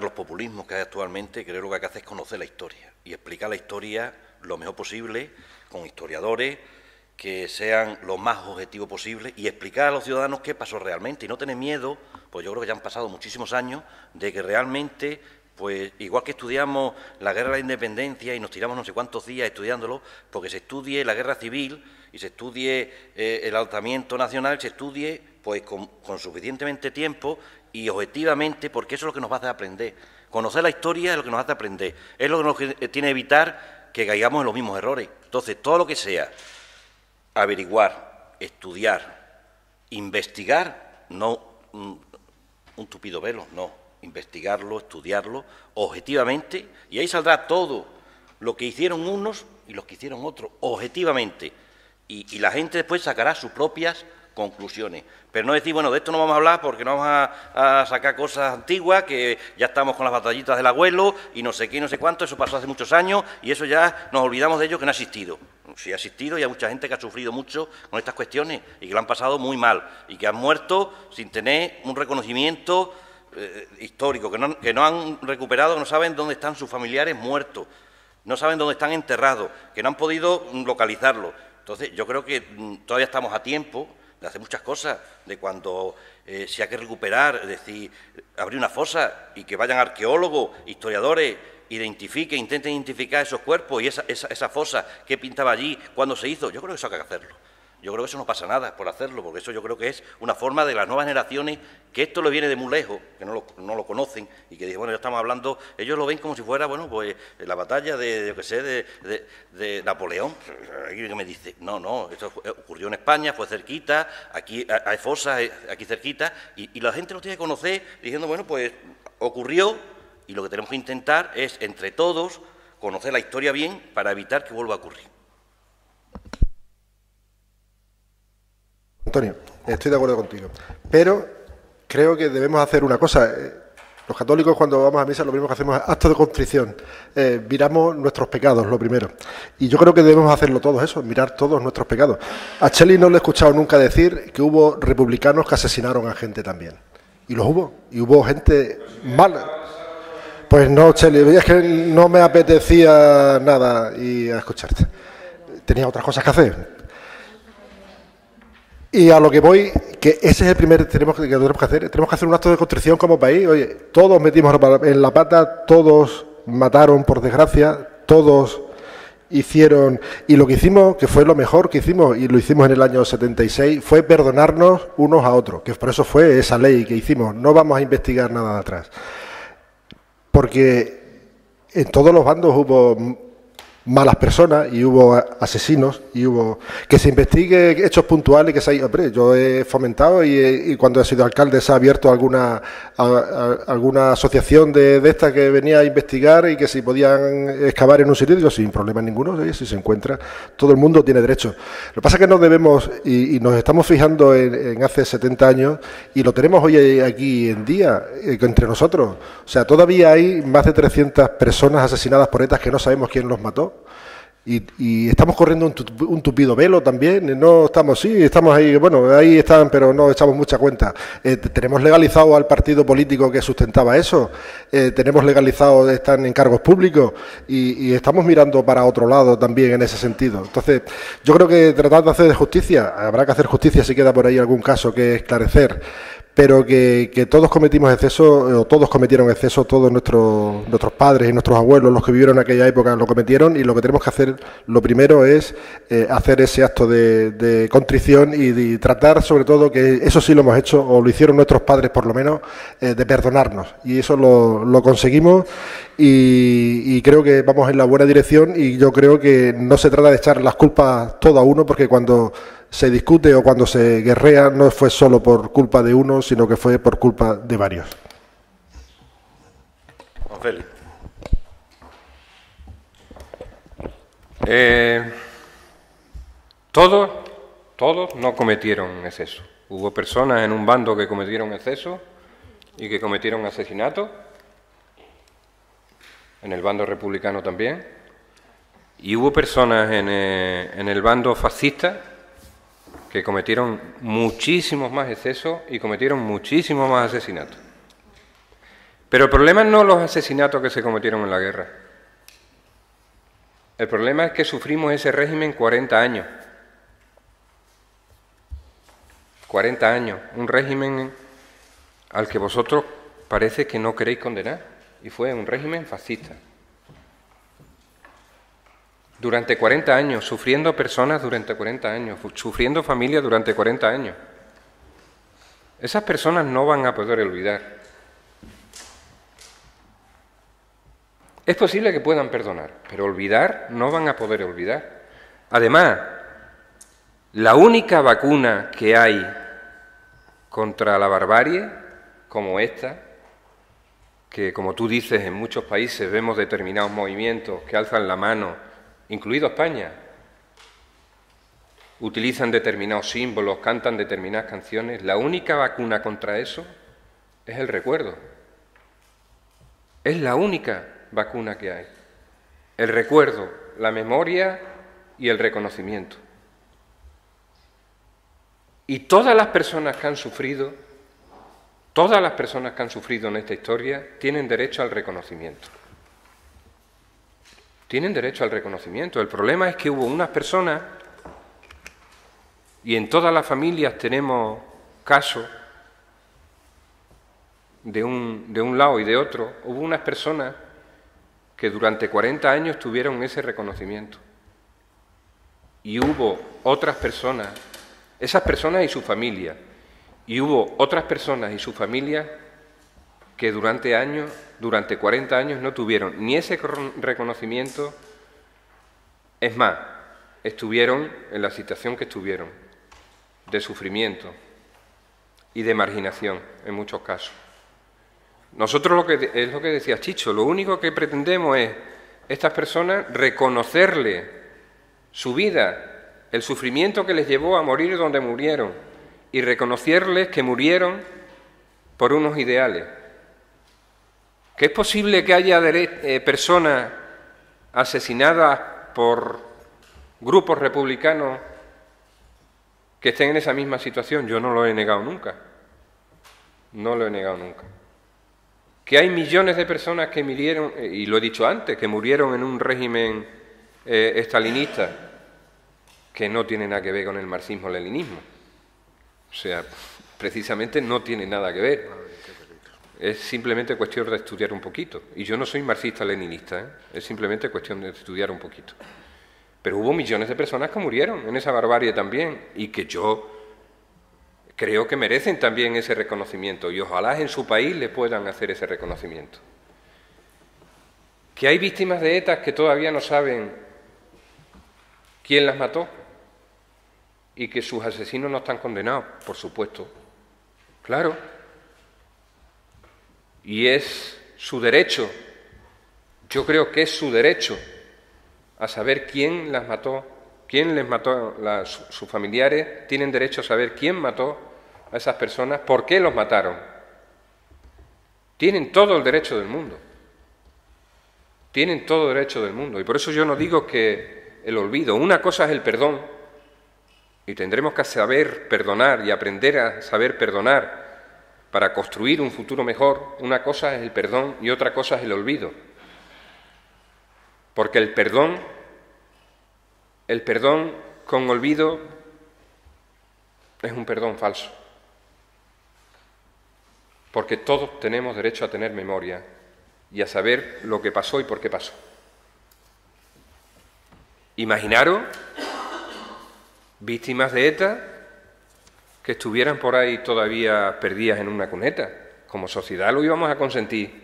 los populismos que hay actualmente, creo que lo que hay que hacer es conocer la historia y explicar la historia lo mejor posible, con historiadores que sean lo más objetivos posible y explicar a los ciudadanos qué pasó realmente y no tener miedo, pues yo creo que ya han pasado muchísimos años, de que realmente, pues igual que estudiamos la guerra de la independencia y nos tiramos no sé cuántos días estudiándolo, porque se estudie la guerra civil y se estudie el alzamiento nacional, se estudie pues con suficientemente tiempo y objetivamente, porque eso es lo que nos va a hacer aprender. Conocer la historia es lo que nos hace aprender, es lo que nos tiene que evitar que caigamos en los mismos errores. Entonces, todo lo que sea averiguar, estudiar, investigar, no un tupido velo, no, investigarlo, estudiarlo objetivamente, y ahí saldrá todo lo que hicieron unos y los que hicieron otros, objetivamente, y la gente después sacará sus propias conclusiones. Pero no decir, bueno, de esto no vamos a hablar porque no vamos a sacar cosas antiguas, que ya estamos con las batallitas del abuelo y no sé qué y no sé cuánto, eso pasó hace muchos años y eso ya nos olvidamos de ello, que no ha existido. Sí ha existido y hay mucha gente que ha sufrido mucho con estas cuestiones y que lo han pasado muy mal y que han muerto sin tener un reconocimiento histórico, que no han recuperado, que no saben dónde están sus familiares muertos, no saben dónde están enterrados, que no han podido localizarlos. Entonces, yo creo que todavía estamos a tiempo de hacer muchas cosas, de cuando si hay que recuperar, es decir, abrir una fosa y que vayan arqueólogos, historiadores intenten identificar esos cuerpos y esa fosa que pintaba allí cuando se hizo. Yo creo que eso hay que hacerlo. Yo creo que eso no pasa nada por hacerlo, porque eso yo creo que es una forma de las nuevas generaciones, que esto le viene de muy lejos, que no lo conocen, y que dicen, bueno, ya estamos hablando, ellos lo ven como si fuera, bueno, pues la batalla de Napoleón. Alguien me dice, no, esto ocurrió en España, fue cerquita, aquí hay fosas, aquí cerquita, y la gente lo tiene que conocer diciendo, bueno, pues ocurrió, y lo que tenemos que intentar es, entre todos, conocer la historia bien para evitar que vuelva a ocurrir. Antonio, estoy de acuerdo contigo, pero creo que debemos hacer una cosa. Los católicos, cuando vamos a misa, lo primero que hacemos es acto de contrición. Miramos nuestros pecados, lo primero. Y yo creo que debemos hacerlo todos eso, mirar todos nuestros pecados. A Cheli no le he escuchado nunca decir que hubo republicanos que asesinaron a gente también. Y los hubo. Y hubo gente mala. Pues no, Cheli, es que no me apetecía nada y a escucharte. Tenía otras cosas que hacer. Y a lo que voy, que ese es el primer que tenemos que hacer. Tenemos que hacer un acto de contrición como país. Oye, todos metimos en la pata, todos mataron por desgracia, todos hicieron... Y lo que hicimos, que fue lo mejor que hicimos, y lo hicimos en el año 76, fue perdonarnos unos a otros, que por eso fue esa ley que hicimos. No vamos a investigar nada de atrás. Porque en todos los bandos hubo malas personas y hubo asesinos y hubo que se investigue hechos puntuales, que se haya, hombre, yo he fomentado y cuando he sido alcalde se ha abierto alguna asociación de esta que venía a investigar y que si podían excavar en un sitio, digo, sin problema ninguno, si se encuentra, todo el mundo tiene derecho. Lo que pasa es que no debemos, y nos estamos fijando en hace 70 años y lo tenemos hoy aquí en día entre nosotros. O sea, todavía hay más de 300 personas asesinadas por ETA que no sabemos quién los mató. Y estamos corriendo un tupido velo también, no estamos, sí, estamos ahí, bueno, ahí están, pero no echamos mucha cuenta. Tenemos legalizado al partido político que sustentaba eso, tenemos legalizado, están en cargos públicos y estamos mirando para otro lado también en ese sentido. Entonces, yo creo que tratar de hacer justicia, habrá que hacer justicia si queda por ahí algún caso que esclarecer, pero que todos cometimos exceso, o todos cometieron exceso, todos nuestros padres y nuestros abuelos, los que vivieron en aquella época, lo cometieron, y lo que tenemos que hacer, lo primero es hacer ese acto de contrición y tratar, sobre todo, que eso sí lo hemos hecho, o lo hicieron nuestros padres por lo menos, de perdonarnos, y eso lo conseguimos, y creo que vamos en la buena dirección, y yo creo que no se trata de echar las culpas todo a uno, porque cuando se discute o cuando se guerrea no fue solo por culpa de uno, sino que fue por culpa de varios. Juan Félix. Todos no cometieron exceso. Hubo personas en un bando que cometieron exceso y que cometieron asesinato, en el bando republicano también, y hubo personas en el bando fascista que cometieron muchísimos más excesos y cometieron muchísimos más asesinatos. Pero el problema no los asesinatos que se cometieron en la guerra. El problema es que sufrimos ese régimen 40 años. 40 años, un régimen al que vosotros parece que no queréis condenar, y fue un régimen fascista. Durante 40 años, sufriendo personas durante 40 años, sufriendo familias durante 40 años. Esas personas no van a poder olvidar. Es posible que puedan perdonar, pero olvidar no van a poder olvidar. Además, la única vacuna que hay contra la barbarie, como esta, que como tú dices, en muchos países vemos determinados movimientos que alzan la mano, incluido España, utilizan determinados símbolos, cantan determinadas canciones. La única vacuna contra eso es el recuerdo. Es la única vacuna que hay. El recuerdo, la memoria y el reconocimiento. Y todas las personas que han sufrido, en esta historia, tienen derecho al reconocimiento. Tienen derecho al reconocimiento. El problema es que hubo unas personas, y en todas las familias tenemos casos de un lado y de otro, hubo unas personas que durante 40 años tuvieron ese reconocimiento. Y hubo otras personas, esas personas y su familia, y hubo otras personas y su familia que durante 40 años no tuvieron ni ese reconocimiento. Es más, estuvieron en la situación que estuvieron, de sufrimiento y de marginación en muchos casos. Nosotros es lo que decía Chicho, lo único que pretendemos es estas personas reconocerle su vida, el sufrimiento que les llevó a morir donde murieron y reconocerles que murieron por unos ideales. ¿Que es posible que haya personas asesinadas por grupos republicanos que estén en esa misma situación? Yo no lo he negado nunca. No lo he negado nunca. Que hay millones de personas que murieron, y lo he dicho antes, que murieron en un régimen estalinista, que no tiene nada que ver con el marxismo-leninismo. O sea, precisamente no tiene nada que ver. Es simplemente cuestión de estudiar un poquito. Y yo no soy marxista-leninista, ¿eh? Es simplemente cuestión de estudiar un poquito. Pero hubo millones de personas que murieron en esa barbarie también, y que yo creo que merecen también ese reconocimiento, y ojalá en su país le puedan hacer ese reconocimiento. Que hay víctimas de ETA que todavía no saben quién las mató, y que sus asesinos no están condenados, por supuesto. Claro. Y es su derecho, yo creo que es su derecho a saber quién las mató, quién les mató, sus familiares tienen derecho a saber quién mató a esas personas, por qué los mataron. Tienen todo el derecho del mundo. Tienen todo el derecho del mundo. Y por eso yo no digo que el olvido. Una cosa es el perdón, y tendremos que saber perdonar y aprender a saber perdonar para construir un futuro mejor. Una cosa es el perdón y otra cosa es el olvido. Porque el perdón con olvido es un perdón falso. Porque todos tenemos derecho a tener memoria y a saber lo que pasó y por qué pasó. Imaginaros víctimas de ETA que estuvieran por ahí todavía perdidas en una cuneta. Como sociedad lo íbamos a consentir.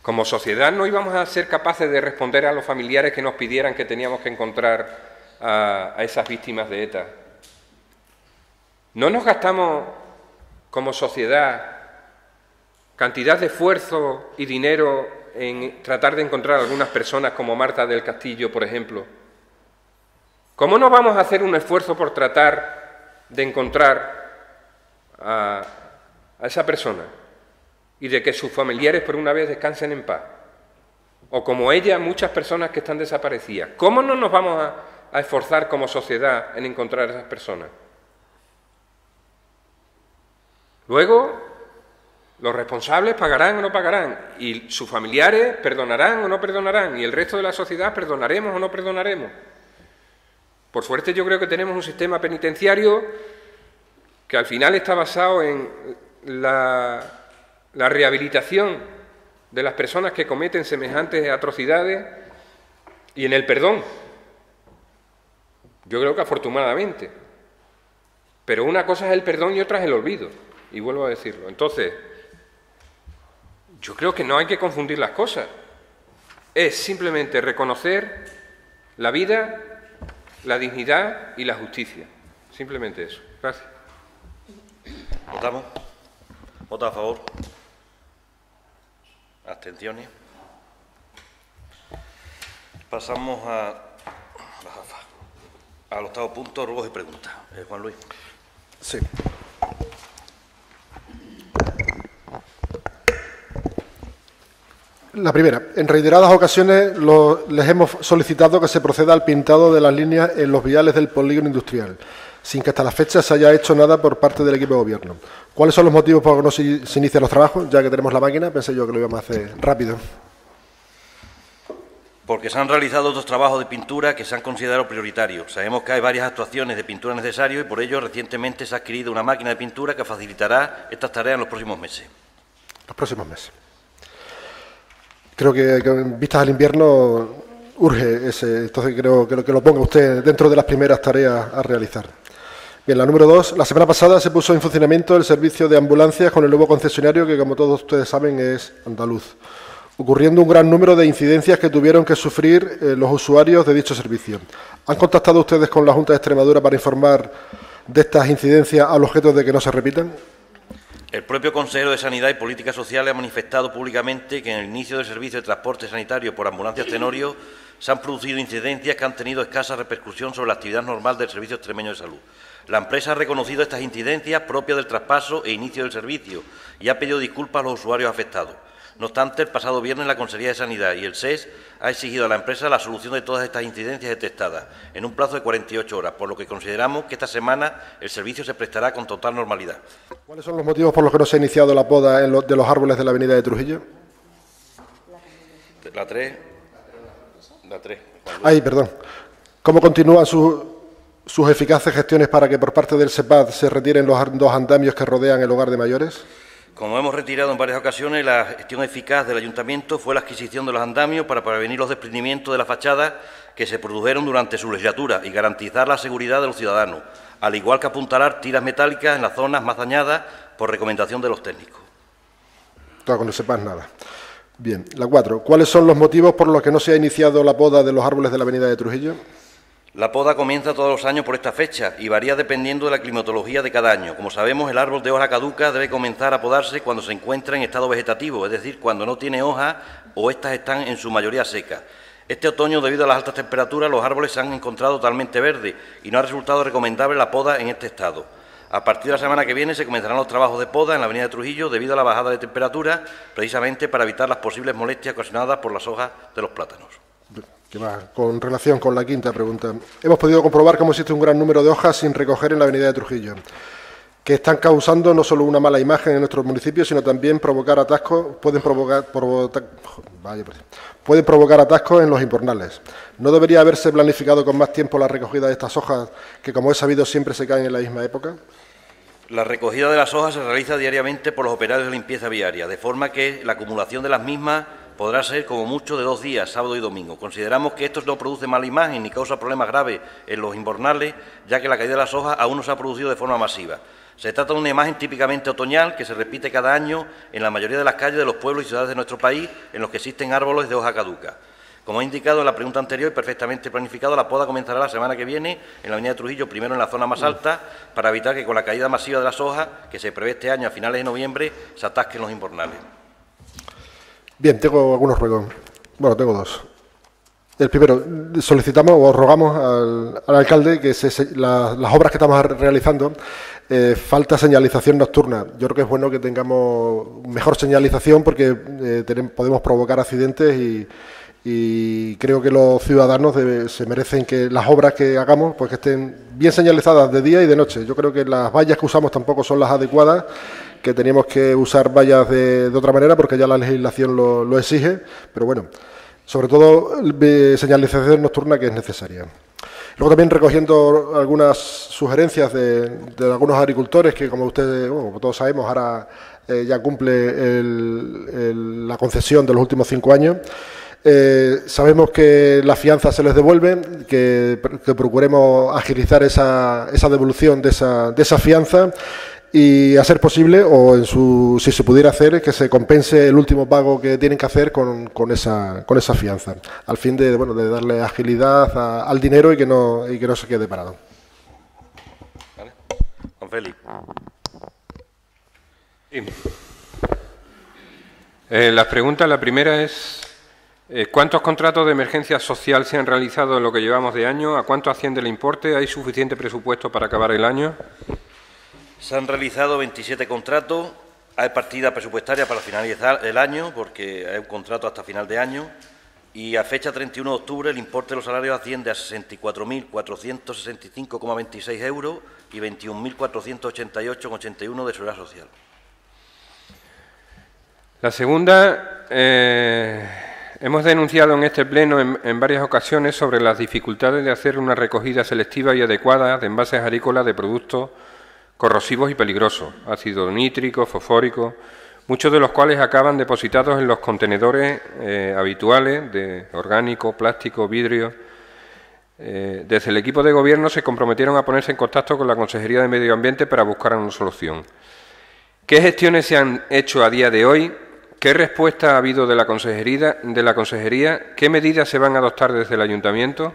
Como sociedad no íbamos a ser capaces de responder a los familiares que nos pidieran que teníamos que encontrar a esas víctimas de ETA. No nos gastamos como sociedad cantidad de esfuerzo y dinero en tratar de encontrar algunas personas como Marta del Castillo, por ejemplo. ¿Cómo no vamos a hacer un esfuerzo por tratar de encontrar a esa persona y de que sus familiares por una vez descansen en paz? O como ella, muchas personas que están desaparecidas. ¿Cómo no nos vamos a esforzar como sociedad en encontrar a esas personas? Luego, los responsables pagarán o no pagarán, y sus familiares perdonarán o no perdonarán, y el resto de la sociedad perdonaremos o no perdonaremos. Por suerte yo creo que tenemos un sistema penitenciario que al final está basado en la rehabilitación de las personas que cometen semejantes atrocidades y en el perdón. Yo creo que afortunadamente. Pero una cosa es el perdón y otra es el olvido. Y vuelvo a decirlo. Entonces, yo creo que no hay que confundir las cosas. Es simplemente reconocer la vida, la dignidad y la justicia. Simplemente eso. Gracias. ¿Votamos? ¿Vota a favor? ¿Abstenciones? Pasamos al octavo punto, ruegos y preguntas. Juan Luis. Sí. La primera, en reiteradas ocasiones les hemos solicitado que se proceda al pintado de las líneas en los viales del polígono industrial, sin que hasta la fecha se haya hecho nada por parte del equipo de gobierno. ¿Cuáles son los motivos por los que no se inician los trabajos? Ya que tenemos la máquina, pensé yo que lo íbamos a hacer rápido. Porque se han realizado otros trabajos de pintura que se han considerado prioritarios. Sabemos que hay varias actuaciones de pintura necesarias y por ello recientemente se ha adquirido una máquina de pintura que facilitará estas tareas en los próximos meses. Los próximos meses. Creo que en vistas al invierno urge ese, entonces creo que lo ponga usted dentro de las primeras tareas a realizar. Bien, la número 2. La semana pasada se puso en funcionamiento el servicio de ambulancias con el nuevo concesionario que, como todos ustedes saben, es andaluz, ocurriendo un gran número de incidencias que tuvieron que sufrir los usuarios de dicho servicio. ¿Han contactado ustedes con la Junta de Extremadura para informar de estas incidencias al objeto de que no se repitan? El propio consejero de Sanidad y Políticas Sociales ha manifestado públicamente que en el inicio del servicio de transporte sanitario por ambulancias Tenorio se han producido incidencias que han tenido escasa repercusión sobre la actividad normal del Servicio Extremeño de Salud. La empresa ha reconocido estas incidencias propias del traspaso e inicio del servicio y ha pedido disculpas a los usuarios afectados. No obstante, el pasado viernes la Consejería de Sanidad y el SES ha exigido a la empresa la solución de todas estas incidencias detectadas en un plazo de 48 horas, por lo que consideramos que esta semana el servicio se prestará con total normalidad. ¿Cuáles son los motivos por los que no se ha iniciado la poda de los árboles de la avenida de Trujillo? La 3. Ay, perdón. ¿Cómo continúan sus eficaces gestiones para que por parte del SEPAD se retiren los dos andamios que rodean el hogar de mayores? Como hemos retirado en varias ocasiones, la gestión eficaz del Ayuntamiento fue la adquisición de los andamios para prevenir los desprendimientos de la fachada que se produjeron durante su legislatura y garantizar la seguridad de los ciudadanos, al igual que apuntalar tiras metálicas en las zonas más dañadas por recomendación de los técnicos. Todo con el SEPAD nada. Bien, la 4. ¿Cuáles son los motivos por los que no se ha iniciado la poda de los árboles de la avenida de Trujillo? La poda comienza todos los años por esta fecha y varía dependiendo de la climatología de cada año. Como sabemos, el árbol de hoja caduca debe comenzar a podarse cuando se encuentra en estado vegetativo, es decir, cuando no tiene hojas o estas están en su mayoría secas. Este otoño, debido a las altas temperaturas, los árboles se han encontrado totalmente verdes y no ha resultado recomendable la poda en este estado. A partir de la semana que viene se comenzarán los trabajos de poda en la avenida de Trujillo debido a la bajada de temperatura, precisamente para evitar las posibles molestias ocasionadas por las hojas de los plátanos. Con relación con la quinta pregunta, hemos podido comprobar cómo existe un gran número de hojas sin recoger en la avenida de Trujillo, que están causando no solo una mala imagen en nuestros municipios, sino también provocar atascos, pueden provocar atascos en los invernales. ¿No debería haberse planificado con más tiempo la recogida de estas hojas, que como es sabido siempre se caen en la misma época? La recogida de las hojas se realiza diariamente por los operarios de limpieza viaria, de forma que la acumulación de las mismas podrá ser como mucho de 2 días, sábado y domingo. Consideramos que esto no produce mala imagen ni causa problemas graves en los invernales, ya que la caída de las hojas aún no se ha producido de forma masiva. Se trata de una imagen típicamente otoñal que se repite cada año en la mayoría de las calles de los pueblos y ciudades de nuestro país en los que existen árboles de hoja caduca. Como he indicado en la pregunta anterior y perfectamente planificado, la poda comenzará la semana que viene en la avenida de Trujillo, primero en la zona más alta, para evitar que con la caída masiva de las hojas, que se prevé este año a finales de noviembre, se atasquen los invernales. Bien, tengo algunos ruegos. Bueno, tengo 2. El primero, solicitamos o rogamos al alcalde que las obras que estamos realizando, falta señalización nocturna. Yo creo que es bueno que tengamos mejor señalización porque podemos provocar accidentes y creo que los ciudadanos se merecen que las obras que hagamos pues que estén bien señalizadas de día y de noche. Yo creo que las vallas que usamos tampoco son las adecuadas, que teníamos que usar vallas de otra manera porque ya la legislación lo exige, pero bueno, sobre todo señalización nocturna que es necesaria. Luego también recogiendo algunas sugerencias de algunos agricultores que, como ustedes, como todos sabemos, ahora ya cumple la concesión de los últimos 5 años. Sabemos que la fianza se les devuelve, que procuremos agilizar esa devolución de esa fianza y, a ser posible, o si se pudiera hacer, que se compense el último pago que tienen que hacer con esa fianza, al fin de darle agilidad al dinero y que no se quede parado. ¿Vale? Juan Félix. Sí. Las preguntas, la primera es: ¿cuántos contratos de emergencia social se han realizado en lo que llevamos de año? ¿A cuánto asciende el importe? ¿Hay suficiente presupuesto para acabar el año? Se han realizado 27 contratos, hay partida presupuestaria para finalizar el año, porque hay un contrato hasta final de año, y a fecha 31 de octubre el importe de los salarios asciende a 64.465,26 euros y 21.488,81 de seguridad social. La segunda, hemos denunciado en este pleno en varias ocasiones sobre las dificultades de hacer una recogida selectiva y adecuada de envases agrícolas de productos corrosivos y peligrosos, ácido nítrico, fosfórico. muchos de los cuales acaban depositados en los contenedores habituales de orgánico, plástico, vidrio. Desde el equipo de Gobierno se comprometieron a ponerse en contacto con la Consejería de Medio Ambiente para buscar una solución. ¿Qué gestiones se han hecho a día de hoy? ¿Qué respuesta ha habido de la Consejería? ¿Qué medidas se van a adoptar desde el Ayuntamiento?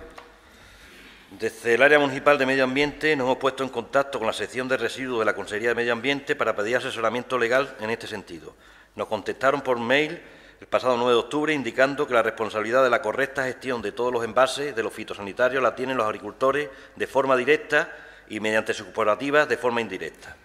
Desde el área municipal de Medio Ambiente nos hemos puesto en contacto con la sección de residuos de la Consejería de Medio Ambiente para pedir asesoramiento legal en este sentido. Nos contestaron por mail el pasado 9 de octubre indicando que la responsabilidad de la correcta gestión de todos los envases de los fitosanitarios la tienen los agricultores de forma directa y mediante sus cooperativas de forma indirecta.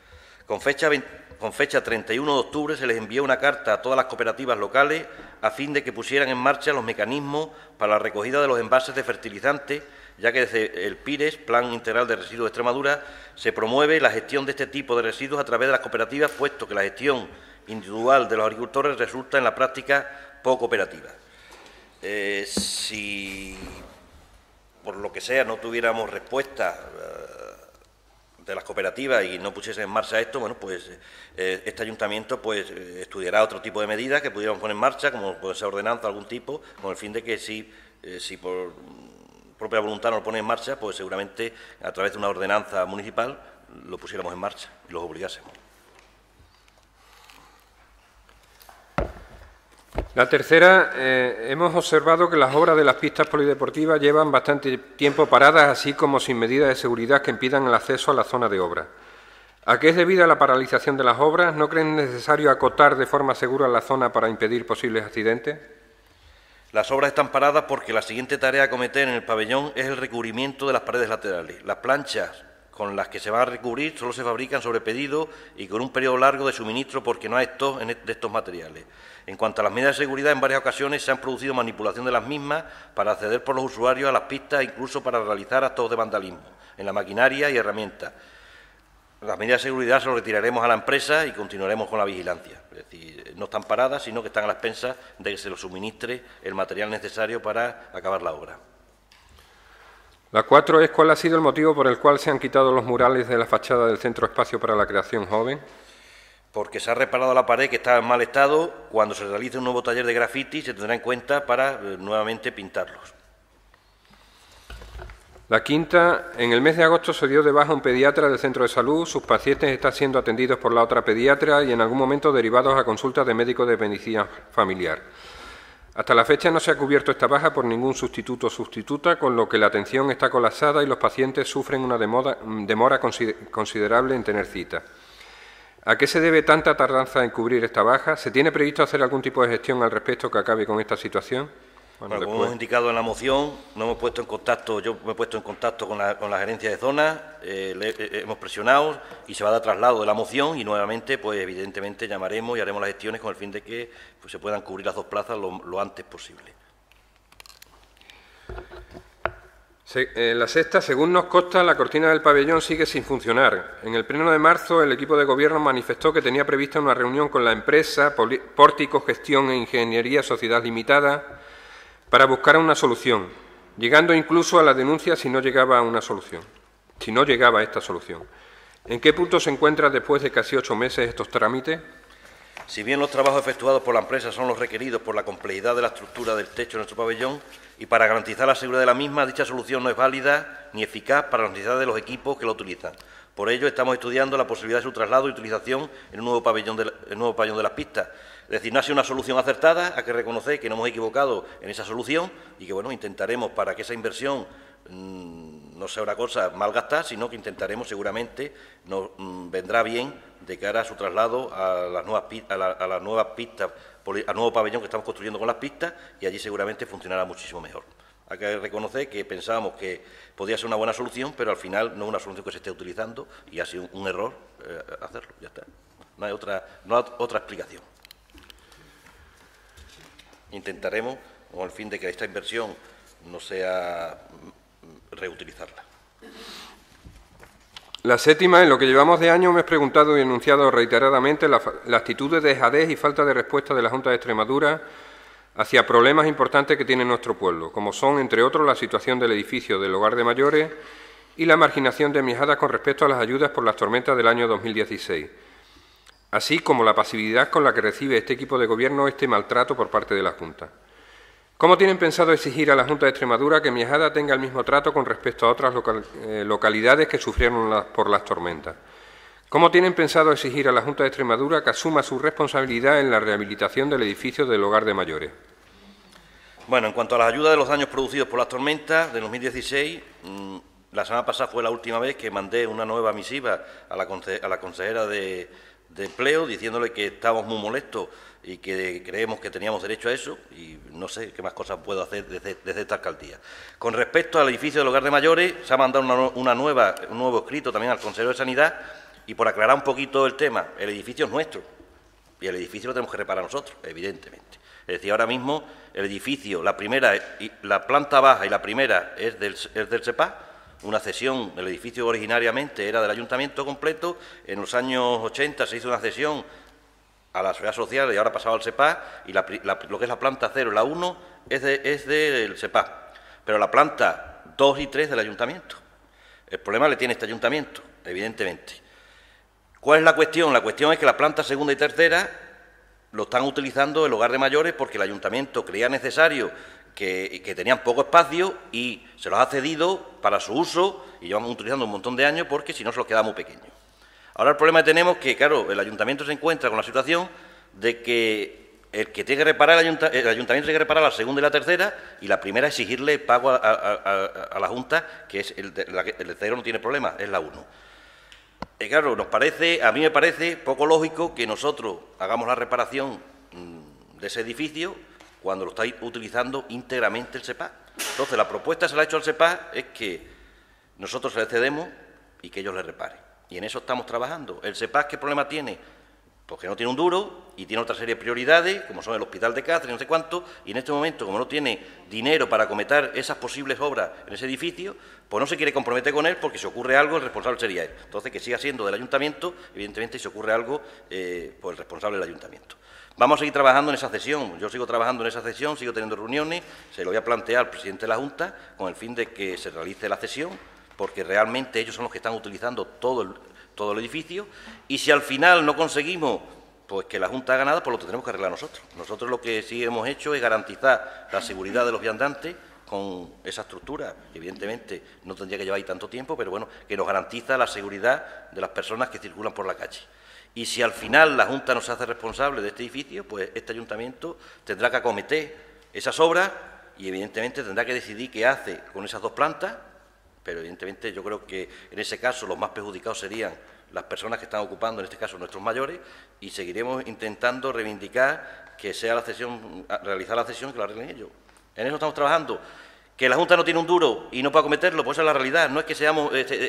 Con fecha 31 de octubre se les envió una carta a todas las cooperativas locales a fin de que pusieran en marcha los mecanismos para la recogida de los envases de fertilizantes, ya que desde el PIRES, Plan Integral de Residuos de Extremadura, se promueve la gestión de este tipo de residuos a través de las cooperativas, puesto que la gestión individual de los agricultores resulta en la práctica poco operativa. Si por lo que sea no tuviéramos respuesta de las cooperativas y no pusiesen en marcha esto, bueno, pues este ayuntamiento pues estudiará otro tipo de medidas que pudiéramos poner en marcha, como puede ser ordenanza de algún tipo, con el fin de que si por propia voluntad no lo pone en marcha, pues seguramente a través de una ordenanza municipal lo pusiéramos en marcha y los obligásemos. La tercera, hemos observado que las obras de las pistas polideportivas llevan bastante tiempo paradas, así como sin medidas de seguridad que impidan el acceso a la zona de obra. ¿A qué es debida la paralización de las obras? ¿No creen necesario acotar de forma segura la zona para impedir posibles accidentes? Las obras están paradas porque la siguiente tarea a acometer en el pabellón es el recubrimiento de las paredes laterales. Las planchas con las que se van a recubrir solo se fabrican sobre pedido y con un periodo largo de suministro porque no hay stock de estos materiales. En cuanto a las medidas de seguridad, en varias ocasiones se han producido manipulación de las mismas para acceder por los usuarios a las pistas e incluso para realizar actos de vandalismo en la maquinaria y herramientas. Las medidas de seguridad se las retiraremos a la empresa y continuaremos con la vigilancia. Es decir, no están paradas, sino que están a la expensa de que se les suministre el material necesario para acabar la obra. La 4 es ¿cuál ha sido el motivo por el cual se han quitado los murales de la fachada del Centro Espacio para la Creación Joven? Porque se ha reparado la pared que estaba en mal estado. Cuando se realice un nuevo taller de grafiti se tendrá en cuenta para nuevamente pintarlos. La quinta, en el mes de agosto se dio de baja un pediatra del centro de salud, sus pacientes están siendo atendidos por la otra pediatra y en algún momento derivados a consultas de médicos de medicina familiar. Hasta la fecha no se ha cubierto esta baja por ningún sustituto o sustituta, con lo que la atención está colapsada y los pacientes sufren una demora considerable en tener cita. ¿A qué se debe tanta tardanza en cubrir esta baja? ¿Se tiene previsto hacer algún tipo de gestión al respecto que acabe con esta situación? Bueno, como hemos indicado en la moción, nos hemos puesto en contacto, yo me he puesto en contacto con la gerencia de zona, hemos presionado y se va a dar traslado de la moción y nuevamente, pues evidentemente llamaremos y haremos las gestiones con el fin de que pues, se puedan cubrir las dos plazas lo antes posible. La sexta, según nos consta, la cortina del pabellón sigue sin funcionar. En el pleno de marzo, el equipo de Gobierno manifestó que tenía prevista una reunión con la empresa Pórtico Gestión e Ingeniería Sociedad Limitada para buscar una solución, llegando incluso a la denuncia si no llegaba esta solución. ¿En qué punto se encuentra después de casi 8 meses estos trámites? Si bien los trabajos efectuados por la empresa son los requeridos por la complejidad de la estructura del techo de nuestro pabellón y para garantizar la seguridad de la misma, dicha solución no es válida ni eficaz para las necesidades de los equipos que la utilizan. Por ello, estamos estudiando la posibilidad de su traslado y utilización en un nuevo pabellón de las pistas. Es decir, no ha sido una solución acertada, hay que reconocer que nos hemos equivocado en esa solución y que, bueno, intentaremos para que esa inversión no sea una cosa mal gastada, sino que intentaremos seguramente, nos vendrá bien de cara a su traslado a las nuevas pistas, al nuevo pabellón que estamos construyendo con las pistas y allí seguramente funcionará muchísimo mejor. Hay que reconocer que pensábamos que podía ser una buena solución, pero al final no es una solución que se esté utilizando y ha sido un error hacerlo, ya está. No hay otra explicación. Intentaremos, con el fin de que esta inversión no sea reutilizarla. La séptima, en lo que llevamos de año me he preguntado y enunciado reiteradamente la actitud de dejadez y falta de respuesta de la Junta de Extremadura hacia problemas importantes que tiene nuestro pueblo, como son, entre otros, la situación del edificio del Hogar de Mayores y la marginación de Mijadas con respecto a las ayudas por las tormentas del año 2016. así como la pasividad con la que recibe este equipo de gobierno este maltrato por parte de la Junta. ¿Cómo tienen pensado exigir a la Junta de Extremadura que Miajada tenga el mismo trato con respecto a otras localidades que sufrieron por las tormentas? ¿Cómo tienen pensado exigir a la Junta de Extremadura que asuma su responsabilidad en la rehabilitación del edificio del hogar de mayores? Bueno, en cuanto a las ayudas de los daños producidos por las tormentas de 2016, la semana pasada fue la última vez que mandé una nueva misiva a la consejera de Empleo diciéndole que estábamos muy molestos y que creemos que teníamos derecho a eso, y no sé qué más cosas puedo hacer desde esta alcaldía. Con respecto al edificio del hogar de mayores, se ha mandado un nuevo escrito también al consejero de Sanidad, y por aclarar un poquito el tema, el edificio es nuestro, y el edificio lo tenemos que reparar nosotros, evidentemente. Es decir, ahora mismo el edificio, la planta baja y la primera es del SEPA, una cesión, el edificio originariamente era del ayuntamiento completo, en los años 80 se hizo una cesión a la Seguridad Social y ahora ha pasado al SEPA, y lo que es la planta 0 y la 1 es del SEPA, pero la planta 2 y 3 del ayuntamiento. El problema le tiene este ayuntamiento, evidentemente. ¿Cuál es la cuestión? La cuestión es que la planta segunda y tercera lo están utilizando el hogar de mayores porque el ayuntamiento creía necesario que tenían poco espacio y se los ha cedido para su uso y llevan utilizando un montón de años porque si no se los queda muy pequeños. Ahora el problema que tenemos es que, claro, el ayuntamiento se encuentra con la situación de que el que tiene que reparar el ayuntamiento tiene que reparar la segunda y la tercera, y la primera exigirle pago a la Junta, que es el 0 no tiene problema, es la 1. Claro, a mí me parece poco lógico que nosotros hagamos la reparación de ese edificio cuando lo está utilizando íntegramente el SEPA. Entonces, la propuesta se la ha hecho al SEPA es que nosotros se le cedemos y que ellos le reparen. Y en eso estamos trabajando. ¿El SEPA qué problema tiene? Pues que no tiene un duro y tiene otra serie de prioridades, como son el hospital de Cáceres, no sé cuánto, y en este momento, como no tiene dinero para acometer esas posibles obras en ese edificio, pues no se quiere comprometer con él porque si ocurre algo, el responsable sería él. Entonces, que siga siendo del ayuntamiento, evidentemente, si ocurre algo, pues el responsable del ayuntamiento. Vamos a seguir trabajando en esa cesión. Yo sigo trabajando en esa cesión, sigo teniendo reuniones, se lo voy a plantear al presidente de la Junta con el fin de que se realice la cesión, porque realmente ellos son los que están utilizando todo el edificio, y si al final no conseguimos pues que la Junta haga nada, pues lo tendremos que arreglar nosotros. Nosotros lo que sí hemos hecho es garantizar la seguridad de los viandantes con esa estructura, que evidentemente no tendría que llevar ahí tanto tiempo, pero bueno, que nos garantiza la seguridad de las personas que circulan por la calle. Y si al final la Junta no se hace responsable de este edificio, pues este ayuntamiento tendrá que acometer esas obras y evidentemente tendrá que decidir qué hace con esas dos plantas, pero evidentemente yo creo que en ese caso los más perjudicados serían las personas que están ocupando, en este caso nuestros mayores, y seguiremos intentando reivindicar que sea la cesión, realizar la cesión y que la arreglen ellos. En eso estamos trabajando. Que la Junta no tiene un duro y no puede acometerlo, pues esa es la realidad. No es que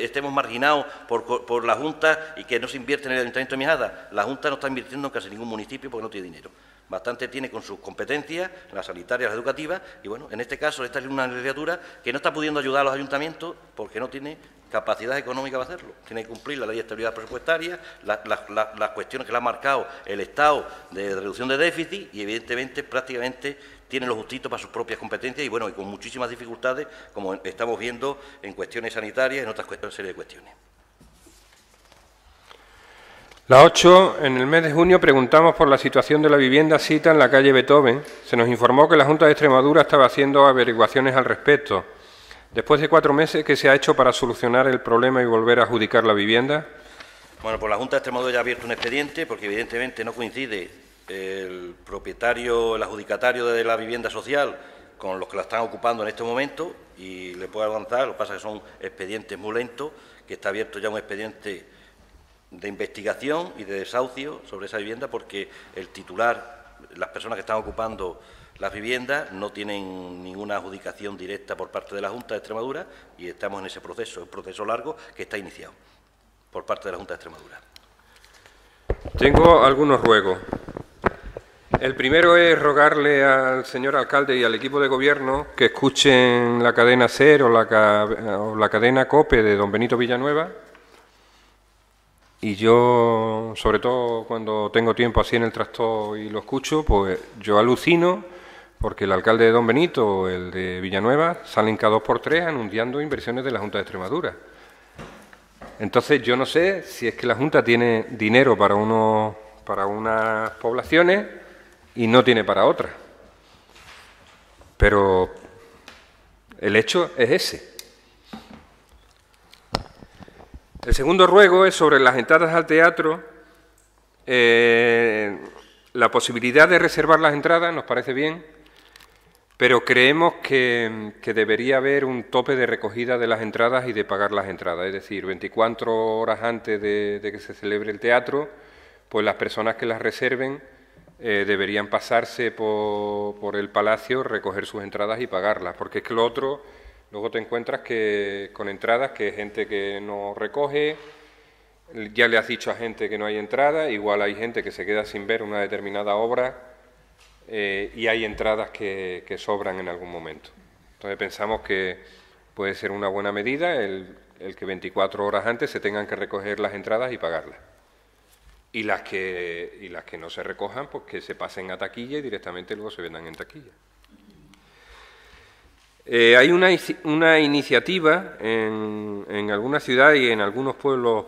estemos marginados por la Junta y que no se invierte en el Ayuntamiento de Miajada. La Junta no está invirtiendo en casi ningún municipio porque no tiene dinero. Bastante tiene con sus competencias, las sanitarias, las educativas, y bueno, en este caso esta es una legislatura que no está pudiendo ayudar a los ayuntamientos porque no tiene capacidad económica para hacerlo. Tiene que cumplir la ley de estabilidad presupuestaria, las cuestiones que le ha marcado el Estado de reducción de déficit y evidentemente prácticamente tiene lo justito para sus propias competencias y bueno, y con muchísimas dificultades, como estamos viendo en cuestiones sanitarias y en otras serie de cuestiones. La 8, en el mes de junio preguntamos por la situación de la vivienda Sita en la calle Beethoven. Se nos informó que la Junta de Extremadura estaba haciendo averiguaciones al respecto. Después de 4 meses, ¿qué se ha hecho para solucionar el problema y volver a adjudicar la vivienda? Bueno, pues la Junta de Extremadura ya ha abierto un expediente porque evidentemente no coincide el propietario, el adjudicatario de la vivienda social con los que la están ocupando en este momento y le puedo avanzar, lo que pasa es que son expedientes muy lentos, que está abierto ya un expediente de investigación y de desahucio sobre esa vivienda porque el titular, las personas que están ocupando las viviendas no tienen ninguna adjudicación directa por parte de la Junta de Extremadura y estamos en ese proceso, un proceso largo que está iniciado por parte de la Junta de Extremadura. Tengo algunos ruegos. El primero es rogarle al señor alcalde y al equipo de gobierno que escuchen la cadena SER o la cadena COPE de don Benito Villanueva. Y yo, sobre todo cuando tengo tiempo así en el tractor y lo escucho, pues yo alucino porque el alcalde de don Benito o el de Villanueva salen cada 2 por 3 anunciando inversiones de la Junta de Extremadura. Entonces yo no sé si es que la Junta tiene dinero para unos para unas poblaciones y no tiene para otras. Pero el hecho es ese. El segundo ruego es sobre las entradas al teatro. La posibilidad de reservar las entradas nos parece bien, pero creemos que debería haber un tope de recogida de las entradas y de pagar las entradas. Es decir, 24 horas antes de que se celebre el teatro, pues las personas que las reserven deberían pasarse por el Palacio, recoger sus entradas y pagarlas, porque es que lo otro, luego te encuentras que con entradas que hay gente que no recoge, ya le has dicho a gente que no hay entrada, igual hay gente que se queda sin ver una determinada obra y hay entradas que sobran en algún momento. Entonces pensamos que puede ser una buena medida el que 24 horas antes se tengan que recoger las entradas y pagarlas. Y las que no se recojan, pues que se pasen a taquilla y directamente luego se vendan en taquilla. Hay una iniciativa en algunas ciudades y en algunos pueblos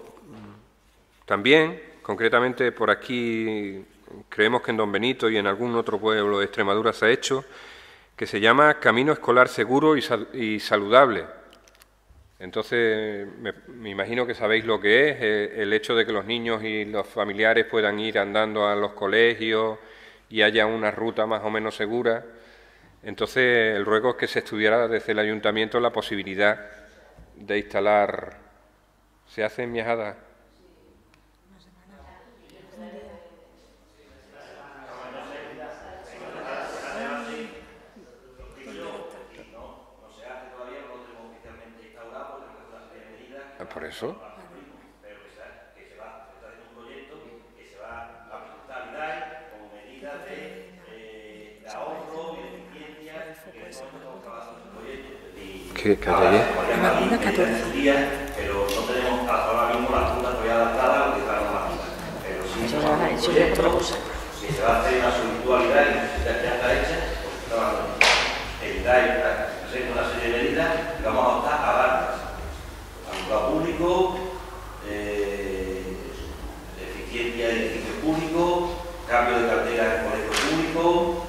también, concretamente por aquí, creemos que en Don Benito y en algún otro pueblo de Extremadura se ha hecho, que se llama Camino Escolar Seguro y Saludable. Entonces, me imagino que sabéis lo que es, el hecho de que los niños y los familiares puedan ir andando a los colegios y haya una ruta más o menos segura. Entonces, el ruego es que se estudiara desde el ayuntamiento la posibilidad de instalar... ¿Se hace en Miajada? Por eso. Pero que se está haciendo un proyecto que se va a presentar como medida de ahorro y de eficiencia que en este momento estamos trabajando en un proyecto. ¿Qué calle? Pero no tenemos ahora mismo las rutas todavía adaptadas a lo que está normativa. Pero sí, es otra cosa. Si se va a hacer una solitualidad y necesita que ya está hecha, pues está trabajando. El DAI presenta una serie de medidas y vamos a optar a darlas. Público, eficiencia de edificios públicos, cambio de cartera en colegios públicos,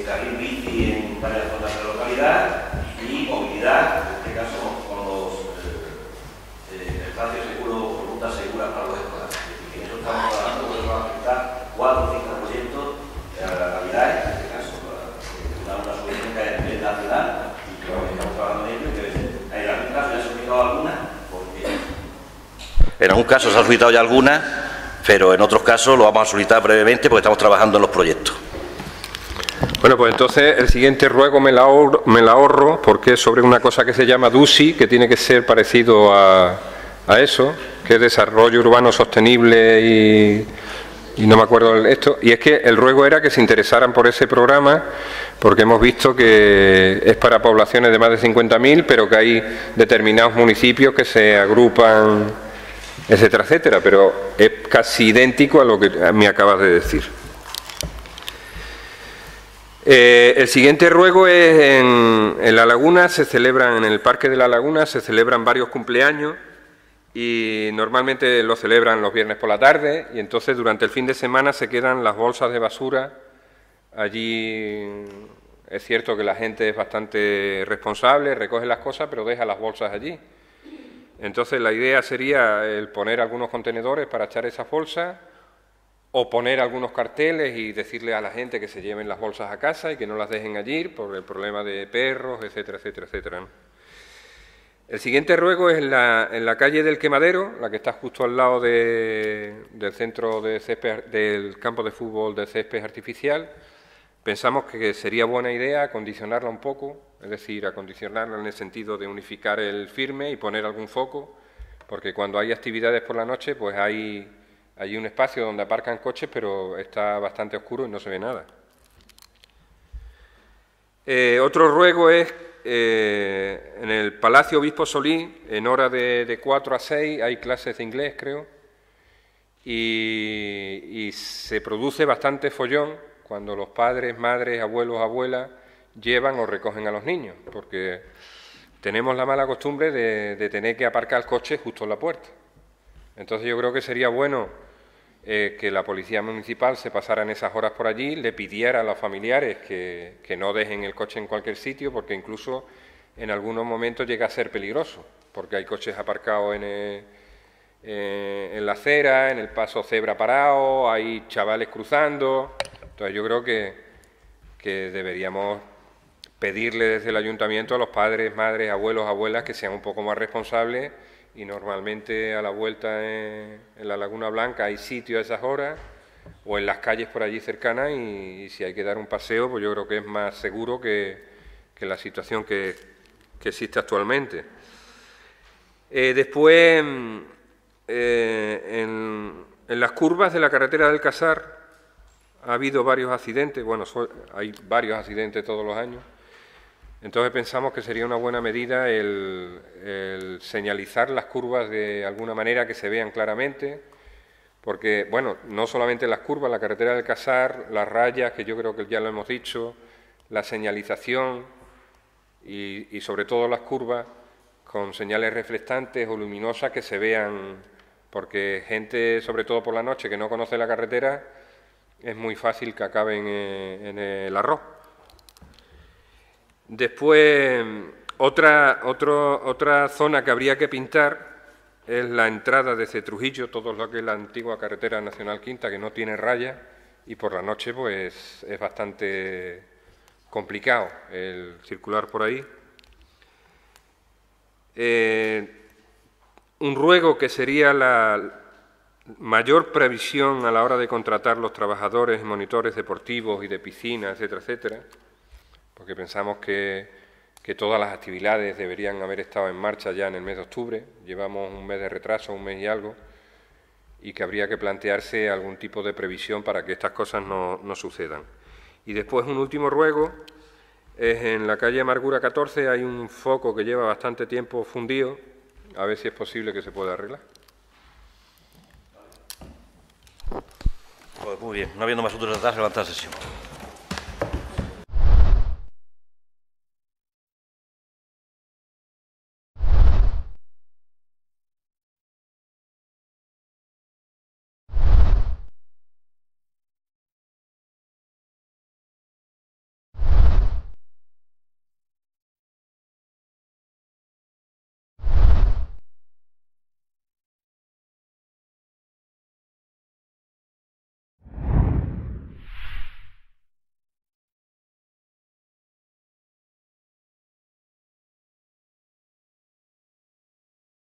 carril bici en varias zonas de la localidad y movilidad, en este caso con los espacios seguros o rutas seguras para los escolares. En eso estamos trabajando, podemos afectar 4 o 5 proyectos a la Navidad, en este caso, una solución que es nacional y que estamos trabajando en ello y que en algún caso ya se ha aplicado alguna. En algún caso se ha solicitado ya alguna, pero en otros casos lo vamos a solicitar brevemente porque estamos trabajando en los proyectos. Bueno, pues entonces el siguiente ruego me la ahorro porque es sobre una cosa que se llama DUSI, que tiene que ser parecido a eso, que es Desarrollo Urbano Sostenible y no me acuerdo esto. Y es que el ruego era que se interesaran por ese programa porque hemos visto que es para poblaciones de más de 50.000, pero que hay determinados municipios que se agrupan, etcétera, etcétera, pero es casi idéntico a lo que me acabas de decir. El siguiente ruego es en La Laguna, en el Parque de La Laguna se celebran varios cumpleaños y normalmente lo celebran los viernes por la tarde y entonces durante el fin de semana se quedan las bolsas de basura allí. Es cierto que la gente es bastante responsable, recoge las cosas, pero deja las bolsas allí. Entonces la idea sería el poner algunos contenedores para echar esas bolsas o poner algunos carteles y decirle a la gente que se lleven las bolsas a casa y que no las dejen allí por el problema de perros, etcétera, etcétera, etcétera. El siguiente ruego es en la calle del Quemadero, la que está justo al lado del centro de césped, del campo de fútbol de césped artificial. Pensamos que sería buena idea acondicionarla un poco, es decir, acondicionarla en el sentido de unificar el firme y poner algún foco, porque cuando hay actividades por la noche, pues hay un espacio donde aparcan coches, pero está bastante oscuro y no se ve nada. Otro ruego es, en el Palacio Obispo Solís, en hora de 4 a 6, hay clases de inglés, creo, y se produce bastante follón cuando los padres, madres, abuelos, abuelas llevan o recogen a los niños, porque tenemos la mala costumbre de tener que aparcar el coche justo en la puerta. Entonces yo creo que sería bueno que la Policía Municipal se pasara en esas horas por allí, le pidiera a los familiares que no dejen el coche en cualquier sitio, porque incluso en algunos momentos llega a ser peligroso, porque hay coches aparcados en la acera, en el paso cebra parado, hay chavales cruzando. Entonces yo creo que deberíamos pedirle desde el ayuntamiento a los padres, madres, abuelos, abuelas que sean un poco más responsables, y normalmente a la vuelta en la Laguna Blanca hay sitio a esas horas o en las calles por allí cercanas, y si hay que dar un paseo, pues yo creo que es más seguro que la situación que existe actualmente. Después, en las curvas de la carretera del Casar ha habido varios accidentes, bueno, hay varios accidentes todos los años. Entonces pensamos que sería una buena medida el señalizar las curvas de alguna manera que se vean claramente, porque, bueno, no solamente las curvas, la carretera del Casar, las rayas, que yo creo que ya lo hemos dicho, la señalización y sobre todo las curvas con señales reflectantes o luminosas que se vean, porque gente, sobre todo por la noche, que no conoce la carretera, es muy fácil que acaben en el arroz. Después, otra zona que habría que pintar es la entrada desde Trujillo, todo lo que es la antigua carretera nacional quinta, que no tiene raya, y por la noche pues es bastante complicado el circular por ahí. Un ruego que sería la mayor previsión a la hora de contratar los trabajadores y monitores deportivos y de piscina, etcétera, etcétera, porque pensamos que todas las actividades deberían haber estado en marcha ya en el mes de octubre. Llevamos un mes de retraso, un mes y algo, y que habría que plantearse algún tipo de previsión para que estas cosas no sucedan. Y después un último ruego es en la calle Amargura 14, hay un foco que lleva bastante tiempo fundido, a ver si es posible que se pueda arreglar. Pues muy bien, no habiendo más asuntos de tratar, se levanta la sesión.